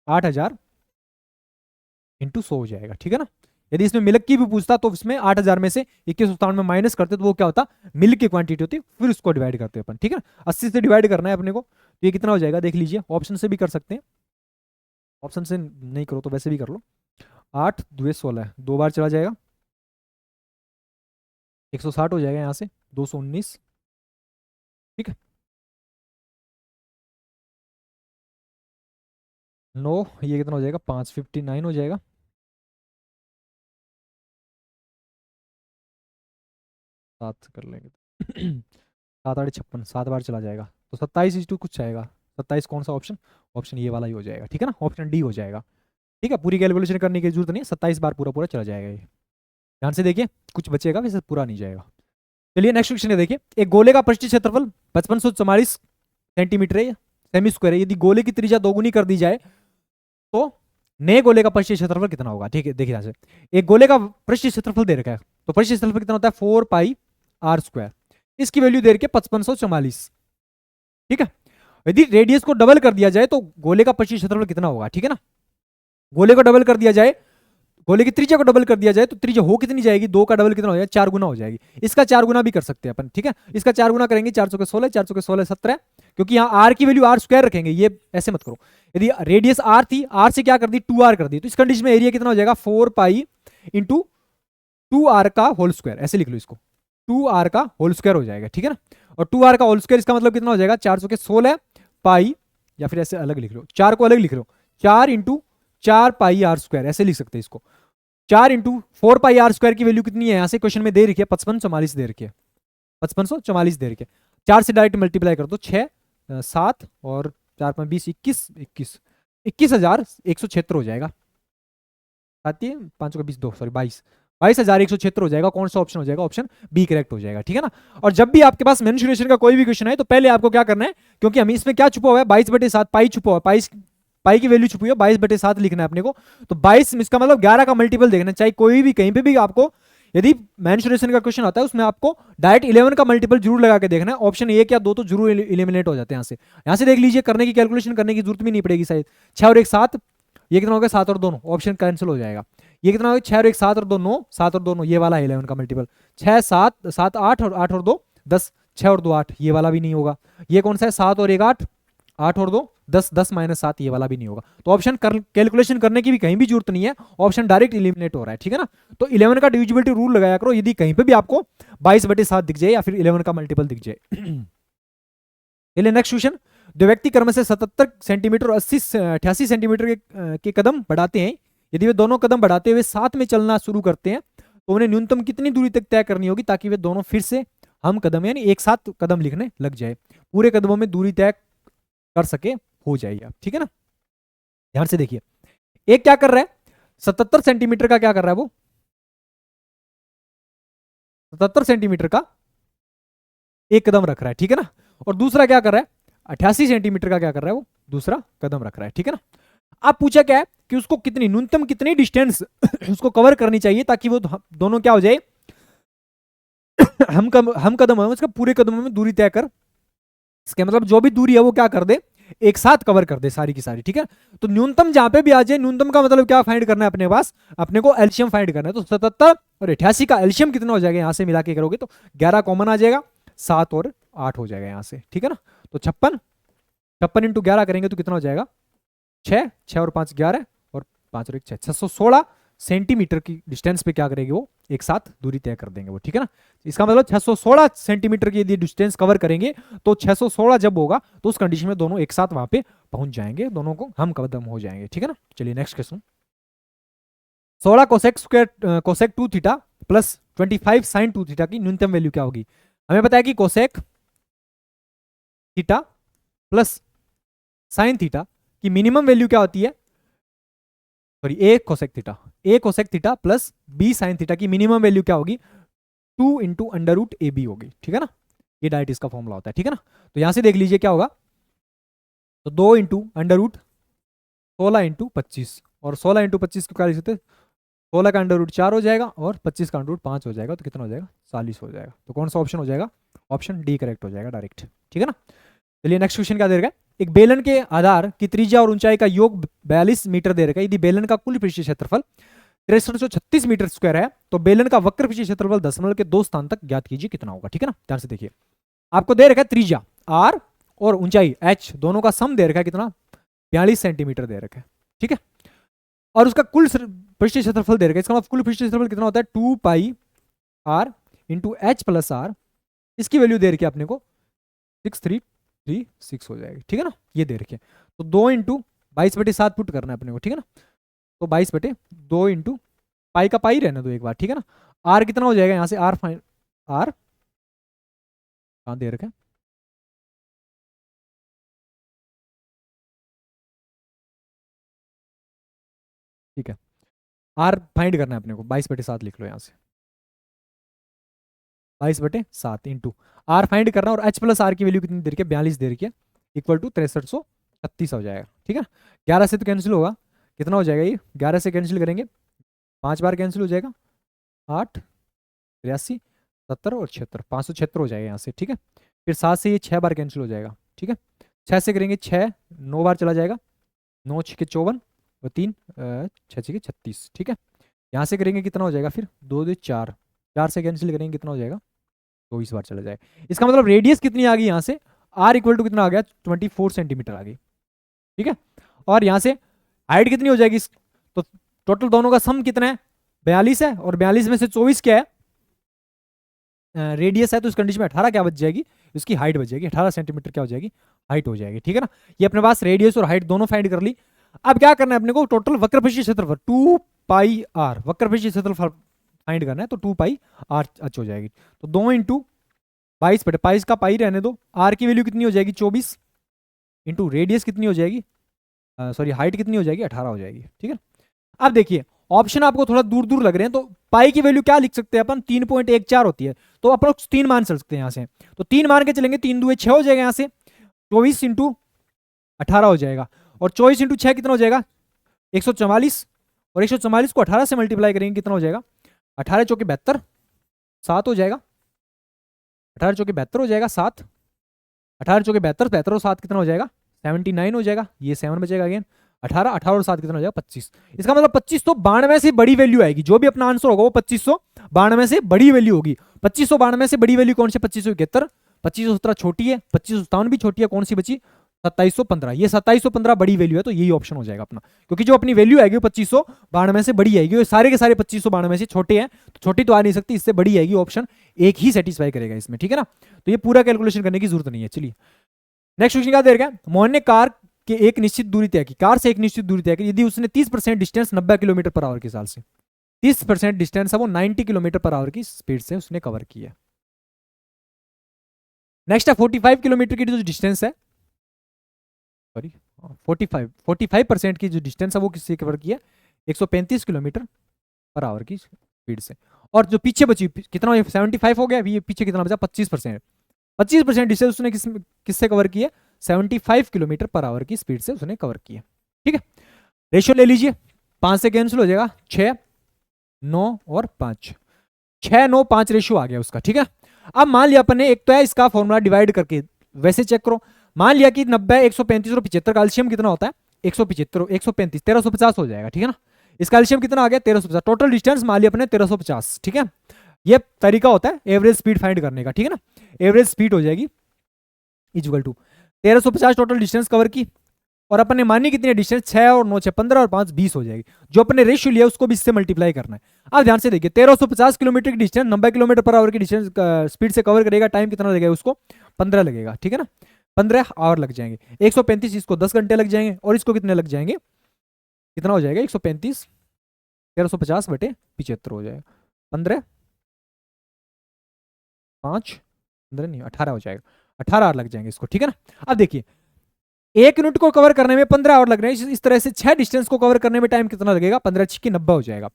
8000 इंटू 100 हो जाएगा, ठीक है ना। यदि इसमें मिल्क की भी पूछता तो इसमें 8000 में से 2197 में माइनस करते तो वो क्या होता मिल्क की क्वांटिटी होती, फिर उसको डिवाइड करते अपन, ठीक है ना। 80 से डिवाइड करना है अपने को, तो ये कितना हो जाएगा देख लीजिए, ऑप्शन से भी कर सकते हैं, ऑप्शन से नहीं करो तो वैसे भी कर लो, 8 2 16 2 बार चला जाएगा 160 हो जाएगा यहाँ से 219, ठीक है 9, ये कितना हो जाएगा 559 हो जाएगा, 7 से कर लेंगे। 7 8 56, 7 बार चला जाएगा तो 27 कुछ आएगा। 27 कौन सा ऑप्शन? ऑप्शन ये वाला ही हो जाएगा, ठीक है ना, ऑप्शन डी हो जाएगा। ठीक है, पूरी कैलकुलेशन करने की जरूरत नहीं है, 27 बार पूरा पूरा चला जाएगा ये। ध्यान से देखिए, कुछ बचेगा, वैसे पूरा नहीं जाएगा। चलिए नेक्स्ट क्वेश्चन है, देखिए एक गोले का पृष्ठीय क्षेत्रफल 5544 सेंटीमीटर है, सेमी स्क्वायर है। यदि गोले की त्रिज्या दोगुनी कर दी जाए तो नए गोले का पृष्ठीय क्षेत्रफल कितना होगा? ठीक है, देखिए यहाँ से एक गोले का पृष्ठीय क्षेत्रफल दे रखा है, तो पृष्ठीय क्षेत्रफल कितना होता है 4 पाई आर स्क्वायर। इसकी वैल्यू दे रखी है 5544। ठीक है, यदि रेडियस को डबल कर दिया जाए तो गोले का पृष्ठीय क्षेत्रफल कितना होगा? ठीक है ना, गोले को डबल कर दिया जाए, गोले की त्रिज्या को डबल कर दिया जाए तो त्रिज्या हो कितनी जाएगी? 2 का डबल कितना हो जाएगा? 4 गुना हो जाएगी। इसका 4 गुना भी कर सकते हैं अपन, ठीक है, इसका 4 गुना करेंगे, 4 चौके 16, 4 चौके 16 17, क्योंकि यहाँ आर की वैल्यू आर स्क्वायर रखेंगे, ये ऐसे मत करो। यदि रेडियस आर थी, आर से क्या कर दी 2r कर दी, तो इस कंडीशन में एरिया कितना हो जाएगा 4 पाई इंटू 2r का होल स्क्वायर, ऐसे लिख लो इसको, 2r का होल स्क्वायर हो जाएगा। ठीक है ना, और 2r का होल स्क्वायर इसका मतलब कितना हो जाएगा 4 चौके 16 पाई, या फिर ऐसे अलग लिख लो, 4 को अलग लिख लो, 4 इंटू 4 पाई आर स्क्वायर, ऐसे लिख सकते हैं इसको। 4 इंटू 4 पाई आर स्क्वायर की वैल्यू कितनी है? यहां से क्वेश्चन में दे रखी है 5544 दे रखी है, 5544 दे रखी है। 4 से डायरेक्ट मल्टीप्लाई कर दो, 6 7 और 4 5 20 21 21 21,176 हो जाएगा। 5 का 20 2 सॉरी 22,176 हो जाएगा। कौन सा ऑप्शन हो जाएगा? ऑप्शन बी करेक्ट हो जाएगा। ठीक है ना, और जब भी आपके पास मेंसुरेशन का कोई भी क्वेश्चन है तो पहले आपको क्या करना है, क्योंकि हम इसमें क्या छुपा हुआ है 22/7 पाई छुपा हुआ है, पाई की वैल्यू छुपी है, 22/7 लिखना है अपने को। तो 22 इसका मतलब 11 का मल्टीपल देखना चाहिए, कोई भी कहीं पे भी आपको यदि मेंसुरेशन का क्वेश्चन आता है उसमें आपको डायरेक्ट 11 का मल्टीपल जरूर लगा के देखना है। ऑप्शन 1 या 2 तो जरूर इलिमिनेट हो जाते हैं। यहाँ से देख लीजिए, करने की कैलकुलेशन करने की जरूरत भी नहीं पड़ेगी शायद। 6 और 1 7, ये कितना हो गया 7 और 2 9, ऑप्शन कैंसिल हो जाएगा। ये कितना हो गया 6 और 1 7 और 2 9, 7 और 2 9, ये वाला 11 का मल्टीपल। 6 7 7 8 और 8 और 2 10, 6 और 2 8, ये वाला भी नहीं होगा। ये कौन सा है 7 और 1 8, 8 और 2 10, 10 माइनस 7, ये वाला भी नहीं होगा। तो ऑप्शन कैलकुलेशन करने की भी कहीं भी जरूरत नहीं है, ऑप्शन डायरेक्ट इलिमिनेट हो रहा है। ठीक है ना, तो 11 का डिविजिबिलिटी रूल लगाया करो, यदि कहीं पे भी आपको 22/7 दिख जाए या फिर 11 का मल्टीपल दिख जाए। चलिए नेक्स्ट क्वेश्चन, दो व्यक्ति क्रम से 77 सेंटीमीटर और 88 सेंटीमीटर के कदम बढ़ाते हैं। यदि वे दोनों कदम बढ़ाते हुए साथ में चलना शुरू करते हैं तो उन्हें न्यूनतम कितनी दूरी तक तय करनी होगी ताकि वे दोनों फिर से हम कदम यानी एक साथ कदम लिखने लग जाए, पूरे कदमों में दूरी तय कर सके हो जाएगी। ठीक है ना, ध्यान से देखिए, एक क्या कर रहा है 77 सेंटीमीटर का, क्या कर रहा है वो 77 सेंटीमीटर का एक कदम रख रहा है। ठीक है ना, और दूसरा क्या कर रहा है 88 सेंटीमीटर का क्या कर रहा है वो दूसरा कदम रख रहा है। ठीक है ना, आप पूछा क्या है कि उसको कितनी न्यूनतम कितनी डिस्टेंस उसको कवर करनी चाहिए ताकि वो दोनों क्या हो जाए हम कदम है उसका पूरे कदमों में दूरी तय कर, इसका मतलब जो भी दूरी है वो क्या कर दे एक साथ कवर कर दे सारी की सारी। ठीक है, तो न्यूनतम जहां पे भी आ जाए, न्यूनतम का मतलब क्या फाइंड करना है अपने पास, अपने को एल्शियम फाइंड करना है। तो 77 और 88 का एल्शियम कितना हो जाएगा यहां से मिला के करोगे तो 11 कॉमन आ जाएगा, 7 और 8 हो जाएगा यहां से। ठीक है ना, तो 56 इंटू 11 करेंगे तो कितना हो जाएगा 6, 6 और 5 11 और 5 और 1 6, 616 सेंटीमीटर की डिस्टेंस पे क्या करेंगे वो एक साथ दूरी तय कर देंगे वो। ठीक है ना, इसका मतलब 616 सेंटीमीटर की यदि डिस्टेंस कवर करेंगे तो 616 जब होगा तो उस कंडीशन में दोनों एक साथ वहां पे पहुंच जाएंगे, दोनों को हम कदम हो जाएंगे। ठीक है ना, चलिए next question, 16 cosec square cosec 2 theta plus 25 sine 2 theta की न्यूनतम वैल्यू क्या होगी? हमें पता है कि cosec theta plus sine theta की मिनिमम वैल्यू क्या होती है, sorry A cosec theta plus B sine theta की मिनिमम वैल्यू क्या होगी 2 into under root A B होगी। ठीक है ना, ये डायरेक्ट इसका फॉर्मूला होता है। ठीक है ना, तो यहां से देख लीजिए क्या होगा, तो 2 इंटू अंडर रूट 16 इंटू 25, और 16 इंटू 25 को क्या लिख सकते हैं 16 का अंडर रूट 4 हो जाएगा और 25 का अंडर रूट 5 हो जाएगा, तो कितना हो जाएगा 40 हो जाएगा। तो कौन सा ऑप्शन हो जाएगा? ऑप्शन डी करेक्ट हो जाएगा डायरेक्ट। ठीक है ना, चलिए नेक्स्ट क्वेश्चन क्या दे रखा है, एक बेलन के आधार की त्रिज्या और ऊंचाई का योग 42 मीटर दे रखा है। यदि बेलन का कुल पृष्ठीय क्षेत्रफल 6336 मीटर स्क्वायर है तो बेलन का वक्र पृष्ठीय क्षेत्रफल दशमलव के 2 स्थान तक ज्ञात कीजिए कितना होगा। ठीक है ना, ध्यान से देखिए, आपको दे रखा है त्रिज्या r और ऊंचाई h दोनों का सम दे रखा है कितना 42 सेंटीमीटर दे रखा है। ठीक है, और उसका कुल पृष्ठीय क्षेत्रफल दे रखा है, इसका मतलब कुल पृष्ठीय क्षेत्रफल कितना होता है 2 pi r into h plus r, इसकी वैल्यू दे रखी है अपने को 6336 हो जाएगी। ठीक है ना, ये दे रखे, तो 2 इंटू 22/7 पुट करना है अपने को। ठीक है ना, तो 22/2 इंटू पाई का पाई रहने दो एक बार। ठीक है ना, आर कितना हो जाएगा यहाँ से आर कहाँ दे रखा है, ठीक है। आर फाइंड करना है अपने को, 22/7 लिख लो यहाँ से, 22/7 इंटू आर फाइंड करना, और एच प्लस आर की वैल्यू कितनी दे रखी है, 42 दे रखी है, इक्वल टू 6336 हो जाएगा, ठीक है। 11 से तो कैंसिल होगा, कितना हो जाएगा ये, 11 से कैंसिल करेंगे 5 बार कैंसिल हो जाएगा, 8, 83, 70 और 76, 576 हो जाएगा यहाँ से, ठीक है। फिर 7 से ये 6 बार कैंसिल हो जाएगा, ठीक है। 6 से करेंगे 6, 9 बार चला जाएगा, 9 6 54 और 3 6 6 36, ठीक है। यहाँ से करेंगे कितना हो जाएगा, फिर 2 2 4, 4 से कैंसिल करेंगे कितना हो जाएगा, 24 बार चला जाएगा। इसका मतलब रेडियस कितनी आ गई यहाँ से, आर इक्वल टू कितना आ गया, 24 सेंटीमीटर आ गई, ठीक है। और यहाँ से हाइट कितनी हो जाएगी, तो टोटल दोनों का सम कितना है, 42 है, और 42 में से 24 क्या है, रेडियस है, तो इस कंडीशन में 18 क्या बच जाएगी, उसकी हाइट बच जाएगी, 18 सेंटीमीटर क्या हो जाएगी, हाइट हो जाएगी, ठीक है ना। ये अपने पास रेडियस और हाइट दोनों फाइंड कर ली। अब क्या करना है अपने को, टोटल वक्रपृष्ठीय क्षेत्रफल 2 पाई आर, वक्रपृष्ठीय क्षेत्रफल फाइंड करना है, तो 2 पाई आर एच हो जाएगी, तो 2 इंटू 22/22 का पाई रहने दो, आर की वैल्यू कितनी हो जाएगी 24, इंटू रेडियस कितनी हो जाएगी, सॉरी हाइट कितनी हो जाएगी 18 हो जाएगी, ठीक है। अब देखिए ऑप्शन आपको थोड़ा दूर दूर लग रहे हैं, तो पाई की वैल्यू क्या लिख सकते हैं अपन, 3.14 होती है, तो अप्रोक्स 3 मान चल सकते हैं यहाँ से, तो 3 मान के चलेंगे, 3 दूए 6 हो जाएगा, यहाँ से 24 इंटू 18 हो जाएगा, और 24 इंटू 6 कितना हो जाएगा 144, और 144 को 18 से मल्टीप्लाई करेंगे कितना हो जाएगा, 18 चौके 72, 7 हो जाएगा, 18 चौके 72 हो जाएगा 7, 18 चौके 72, 72 और 7 कितना हो जाएगा 79 हो जाएगा, ये 7 बचेगा अगेन, 18, 18 और 7 कितना हो जाएगा 25। इसका मतलब 2592 से बड़ी वैल्यू आएगी, जो भी अपना आंसर होगा वो 2592 से बड़ी वैल्यू होगी। 2592 से बड़ी वैल्यू कौन सी, 2571, 2517 छोटी है, 2557 भी छोटी है, कौन सी बची 2715, ये 2715 बड़ी वैल्यू है, तो यही ऑप्शन हो जाएगा अपना, क्योंकि जो अपनी वैल्यू आएगी वो 2592 से बड़ी आएगी, सारे के सारे 2592 से छोटे हैं, तो छोटी तो आ नहीं सकती, इससे बड़ी आएगी, ऑप्शन एक ही सेटिस्फाई करेगा इसमें, ठीक है ना। तो ये पूरा कैलकुलेशन करने की जरूरत नहीं है। चलिए नेक्स्ट क्वेश्चन क्या दे रखा है, मोहन ने कार के एक निश्चित दूरी तय की, कार से एक निश्चित दूरी तय की, यदि उसने 30% डिस्टेंस 90 किलोमीटर पर आवर की साल से, 30% डिस्टेंस है वो 90 किलोमीटर पर आवर की स्पीड से उसने कवर की है। नेक्स्ट है 45 किलोमीटर की जो डिस्टेंस है, सॉरी 45% की जो डिस्टेंस है वो किससे कवर की है, 135 किलोमीटर पर आवर की स्पीड से, और जो पीछे बची कितना 75 हो गया, ये पीछे कितना बचा 25%, 25% डिस्टेंस उसने किससे कवर की है, 75 किलोमीटर पर आवर की स्पीड से उसने कवर की है, ठीक है। रेशियो ले लीजिए, 5 से कैंसिल हो जाएगा, 6 9 और 5, 6 9 5 रेशियो आ गया उसका, ठीक है। अब मान लिया अपन ने, एक तो है इसका फॉर्मूला डिवाइड करके, वैसे चेक करो, मान लिया कि 90 135 और 75 का एलसीएम कितना होता है 175 135 1350 हो जाएगा, ठीक है ना। इसका एलसीएम कितना आ गया 1350, टोटल डिस्टेंस मान लिया अपने 1350, ठीक है। ये तरीका होता है एवरेज स्पीड फाइंड करने का, ठीक है ना। एवरेज स्पीड हो जाएगी equal to 1350 total distance cover की, और अपन ने मानी कितनी डिस्टेंस 6 और 9 6 15 और 5 20 हो जाएगी, जो अपने रेशियो लिया उसको भी इससे मल्टीप्लाई करना है। अब ध्यान से देखिए 1350 किलोमीटर की डिस्टेंस 90 किलोमीटर पर आवर की डिस्टेंस स्पीड से कवर करेगा, टाइम कितना लगेगा उसको 15 लगेगा, ठीक है ना, 15 आवर लग जाएंगे। 135 इसको 10 घंटे लग जाएंगे, और इसको कितने लग जाएंगे, कितना हो जाएगा 135 1350/75 हो जाएगा, 15 5 15 नहीं 18 हो जाएगा, 18 आवर लग जाएंगे इसको, ठीक है ना। अब देखिए 1 यूनिट को कवर करने में 15 आवर लग रहे हैं, इस तरह से 6 डिस्टेंस को कवर करने में टाइम कितना लगेगा 15 6 90 हो जाएगा।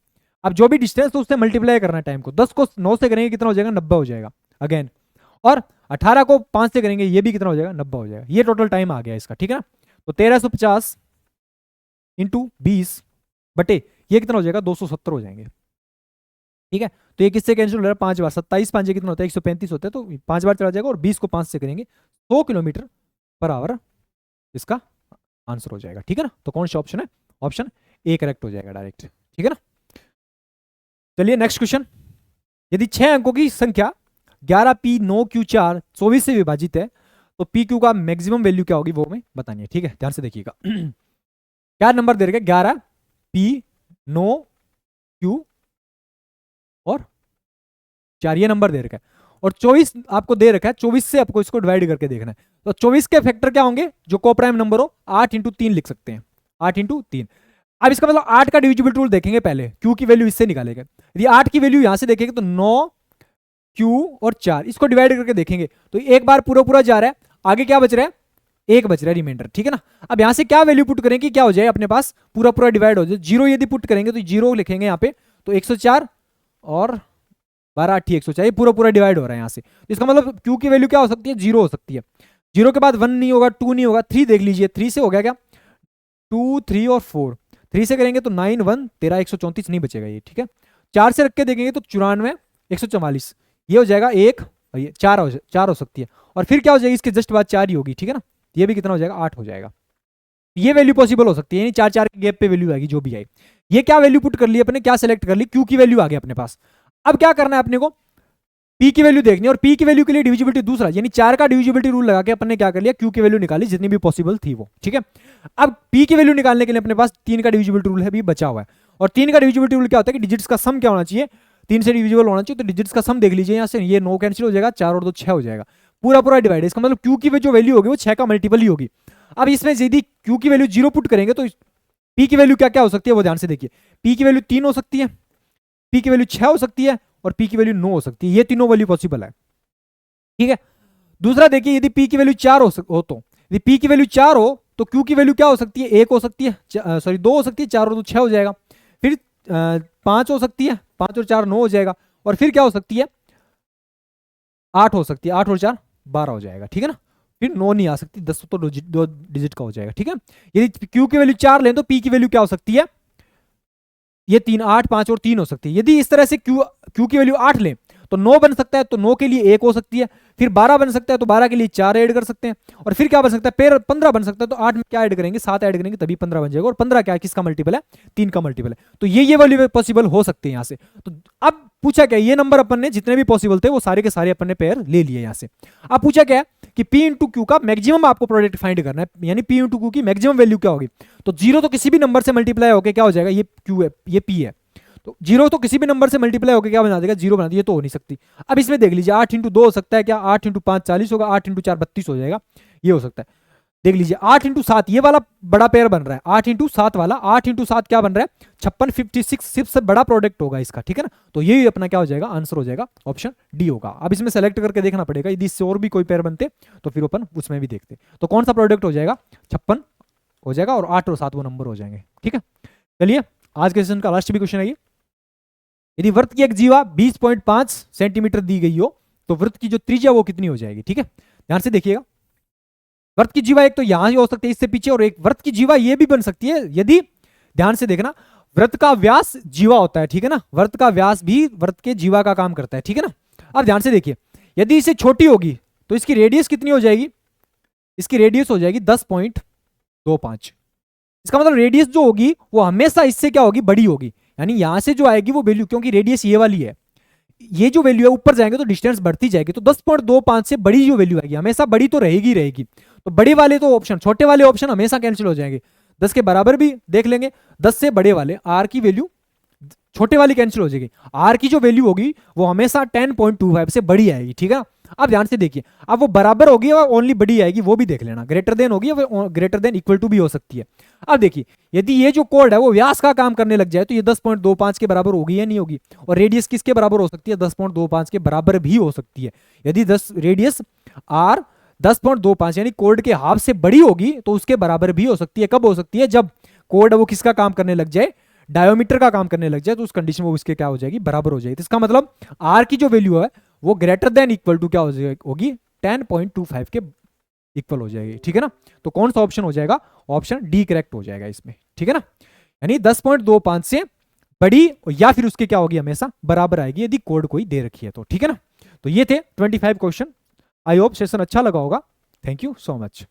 अब जो भी डिस्टेंस तो उससे मल्टीप्लाई करना है टाइम को, 10 को 9 से करेंगे कितना हो जाएगा 90 हो जाएगा अगेन, और 18 को 5 से करेंगे ये भी कितना हो जाएगा 90 हो जाएगा, ये टोटल टाइम आ गया इसका, ठीक है ना। तो 1350 इंटू 20 बटे ये कितना हो जाएगा 270 हो जाएंगे, ठीक है। तो ये किससे कैंसिल हो रहा है 5 बार, 27 5 कितना होता है 135 होता है, तो 5 बार चला जाएगा, और 20 को 5 से करेंगे 100 किलोमीटर पर आवर इसका आंसर हो जाएगा, ठीक है ना। तो कौन सा ऑप्शन है, ऑप्शन ए करेक्ट हो जाएगा डायरेक्ट, ठीक है ना। चलिए नेक्स्ट क्वेश्चन, यदि 6 अंकों की संख्या 11p9q4 24 से विभाजित है, तो pq का मैक्सिमम वैल्यू क्या होगी वो हमें बतानी है, ठीक है, ध्यान से देखिएगा। क्या नंबर दे रखे 11p9q और 4 ये नंबर दे रखा है, और 24 आपको दे रखा है, 24 से आपको इसको डिवाइड करके देखना है, तो 24 के फैक्टर क्या होंगे जो को प्राइम नंबर हो, 8 इंटू 3 लिख सकते हैं, 8 इंटू 3। अब इसका मतलब 8 का डिविजिबल टूल देखेंगे पहले, क्यू की वैल्यू इससे निकालेंगे, यदि 8 की वैल्यू यहां से देखेंगे तो 9 Q और 4, इसको डिवाइड करके देखेंगे तो एक बार पूरा पूरा जा रहा है, आगे क्या बच रहा है, एक बच रहा है रिमाइंडर, ठीक है ना। अब यहां से क्या वैल्यू पुट करें कि क्या हो जाए अपने पास, पूरा पूरा डिवाइड हो जाए। 0 यदि पुट करेंगे तो 0 लिखेंगे यहाँ पे, तो 104 और 12 8 104, ये पूरा पूरा डिवाइड हो रहा है यहाँ से। इसका मतलब Q की वैल्यू क्या हो सकती है, 0 हो सकती है। 0 के बाद 1 नहीं होगा, 2 नहीं होगा, 3 देख लीजिए, 3 से हो गया क्या, 2 3 और 4, 3 से करेंगे तो 9 1 13 134 नहीं बचेगा ये, ठीक है। 4 से रख के देखेंगे तो 94 144, ये हो जाएगा 1, ये 4 हो सकती है। और फिर क्या हो जाएगी, इसके जस्ट बाद 4 ही होगी, ठीक है ना। ये भी कितना हो जाएगा, 8 हो जाएगा। ये वैल्यू पॉसिबल हो सकती है, यानी 4 4 के गैप पे वैल्यू आएगी जो भी आए। ये क्या वैल्यू पुट कर ली अपने, क्या सेलेक्ट कर ली, Q की वैल्यू आ गई अपने पास। अब क्या करना है अपने को, P की वैल्यू देखनी है, और P की वैल्यू के लिए डिविजिबिलिटी दूसरा, यानी 4 का डिविजिबिलिटी रूल लगा के अपन ने क्या कर लिया, Q की वैल्यू निकाली जितनी भी पॉसिबल थी वो, ठीक है। अब P की वैल्यू निकालने के लिए अपने पास 3 का डिविजिबिलिटी रूल है भी बचा हुआ है, और 3 का डिविजिबिलिटी रूल क्या होता है कि डिजिट्स का सम क्या होना चाहिए, 3 से डिविजिबल होना चाहिए। तो डिजिट्स का सम देख लीजिए यहाँ से, ये 9 कैंसिल हो जाएगा, 4 और 2 6 हो जाएगा, पूरा पूरा डिवाइड है। इसका मतलब Q की जो वैल्यू होगी वो 6 का मल्टीपल ही होगी। अब इसमें यदि Q की वैल्यू 0 पुट करेंगे तो P की वैल्यू क्या क्या हो सकती है वो ध्यान से देखिए। P की वैल्यू 3 हो सकती है, P की वैल्यू 6 हो सकती है, और P की वैल्यू 9 हो सकती है। ये तीनों वैल्यू पॉसिबल है, ठीक है। दूसरा देखिए, यदि P की वैल्यू 4 हो तो यदि P की वैल्यू 4 हो तो Q की वैल्यू क्या हो सकती है, 1 हो सकती है, सॉरी 2 हो सकती है, 4 और 2 6 हो जाएगा। फिर 5 हो सकती है, 5 और 4 9 हो जाएगा। और फिर क्या हो सकती है, 8 हो सकती है, 8 और 4 12 हो जाएगा, ठीक है ना। फिर 9 नहीं आ सकती, 10 तो 2 डिजिट का हो जाएगा, ठीक है। यदि Q की वैल्यू 4 लें तो P की वैल्यू क्या हो सकती है, ये 3 8 5 और 3 हो सकती है। यदि इस तरह से Q की वैल्यू 8 लें तो 9 बन सकता है, तो 9 के लिए 1 हो सकती है। फिर 12 बन सकता है, तो 12 के लिए 4 ऐड कर सकते हैं। और फिर क्या बन सकता है, फिर 15 बन सकता है, तो 8 में क्या ऐड करेंगे, 7 ऐड करेंगे तभी 15 बन जाएगा। और 15 क्या है, किसका मल्टीपल है, 3 का मल्टीपल है। तो ये वाली पॉसिबल हो सकते हैं यहाँ से। तो अब पूछा क्या, ये नंबर अपन ने जितने भी पॉसिबल थे वो सारे के सारे अपन ने पेयर ले लिए यहाँ से। अब पूछा क्या है कि P इंटू क्यू का मैक्सिमम आपको प्रोडक्ट फाइंड करना है, यानी P इंटू क्यू की मैक्सिमम वैल्यू क्या होगी। तो 0 तो किसी भी नंबर से मल्टीप्लाई होकर क्या हो जाएगा, ये Q है, ये P है। तो 0 तो किसी भी नंबर से मल्टीप्लाई होकर क्या बना देगा, 0 बना देगा, ये तो हो नहीं सकती। अब इसमें देख लीजिए 8 इंटू 2 हो सकता है क्या, 8 इंटू 5 40 होगा, 8 इंटू 4 32 हो जाएगा, ये हो सकता है। देख लीजिए 8 इंटू 7 ये वाला बड़ा पेयर बन रहा है, 8 इंटू 7 वाला, 8 इंटू 7 क्या बन रहा है, 56 56 सबसे बड़ा प्रोडक्ट होगा इसका, ठीक है ना। तो ये अपना क्या हो जाएगा, आंसर हो जाएगा ऑप्शन डी होगा। अब इसमें सेलेक्ट करके देखना पड़ेगा, यदि इससे और भी कोई पेयर बनते तो फिर अपन उसमें भी देखते। तो कौन सा प्रोडक्ट हो जाएगा, 56 हो जाएगा, और 8 और 7 वो नंबर हो जाएंगे, ठीक है। चलिए आज के सेशन का लास्ट भी क्वेश्चन है ये। यदि वृत्त की एक जीवा 20.5 सेंटीमीटर दी गई हो तो वृत्त की जो त्रिज्या वो कितनी हो जाएगी, ठीक है। ध्यान से देखिएगा, वृत्त की जीवा एक तो यहां हो सकती है इससे पीछे, और एक वृत्त की जीवा ये भी बन सकती है, यदि ध्यान से देखना वृत्त का व्यास जीवा होता है, ठीक है ना। वृत्त का व्यास भी वृत्त के जीवा का काम करता है, ठीक है ना। अब ध्यान से देखिए, यदि इसे छोटी होगी तो इसकी रेडियस कितनी हो जाएगी, इसकी रेडियस हो जाएगी 10.25। इसका मतलब रेडियस जो होगी वो हमेशा इससे क्या होगी, बड़ी होगी, यानी यहां से जो आएगी वो वैल्यू, क्योंकि रेडियस ये वाली है, ये जो वैल्यू है ऊपर जाएंगे तो डिस्टेंस बढ़ती जाएगी, तो 10.25 से बड़ी जो वैल्यू आएगी हमेशा बड़ी तो रहेगी रहेगी। तो बड़े वाले तो ऑप्शन, छोटे वाले ऑप्शन हमेशा कैंसिल हो जाएंगे। 10 के बराबर भी देख लेंगे, 10 से बड़े वाले आर की वैल्यू छोटे वाली कैंसिल हो जाएगी, आर की जो वैल्यू होगी वो हमेशा 10.25 से बड़ी आएगी, ठीक है ना। अब ध्यान से देखिए, अब वो बराबर होगी और ओनली बड़ी आएगी वो भी देख लेना, ग्रेटर देन होगी या ग्रेटर देन इक्वल टू भी हो सकती है। अब देखिए, यदि ये जो कोड है वो व्यास का काम करने लग जाए तो ये 10.25 के बराबर होगी या नहीं होगी, और रेडियस किसके बराबर हो सकती है, 10.25 के बराबर भी हो सकती है। यदि 10 रेडियस आर 10.25 यानी कोड के हाफ से बड़ी होगी तो उसके बराबर भी हो सकती है। कब हो सकती है, जब कोड वो किसका काम करने लग जाए, डायोमीटर का काम करने लग जाए, तो उस कंडीशन में वो इसके क्या हो जाएगी, बराबर हो जाएगी। तो इसका मतलब आर की जो वैल्यू है वो ग्रेटर देन इक्वल टू क्या होगी, 10.25 के इक्वल हो जाएगी, ठीक है ना। तो कौन सा ऑप्शन हो जाएगा, ऑप्शन डी करेक्ट हो जाएगा इसमें, ठीक है ना। यानी 10.25 से बड़ी या फिर उसके क्या होगी, हमेशा बराबर आएगी यदि कोड कोई दे रखी है तो, ठीक है ना। तो ये थे 25 क्वेश्चन। आई होप सेशन अच्छा लगा होगा। Thank you so much.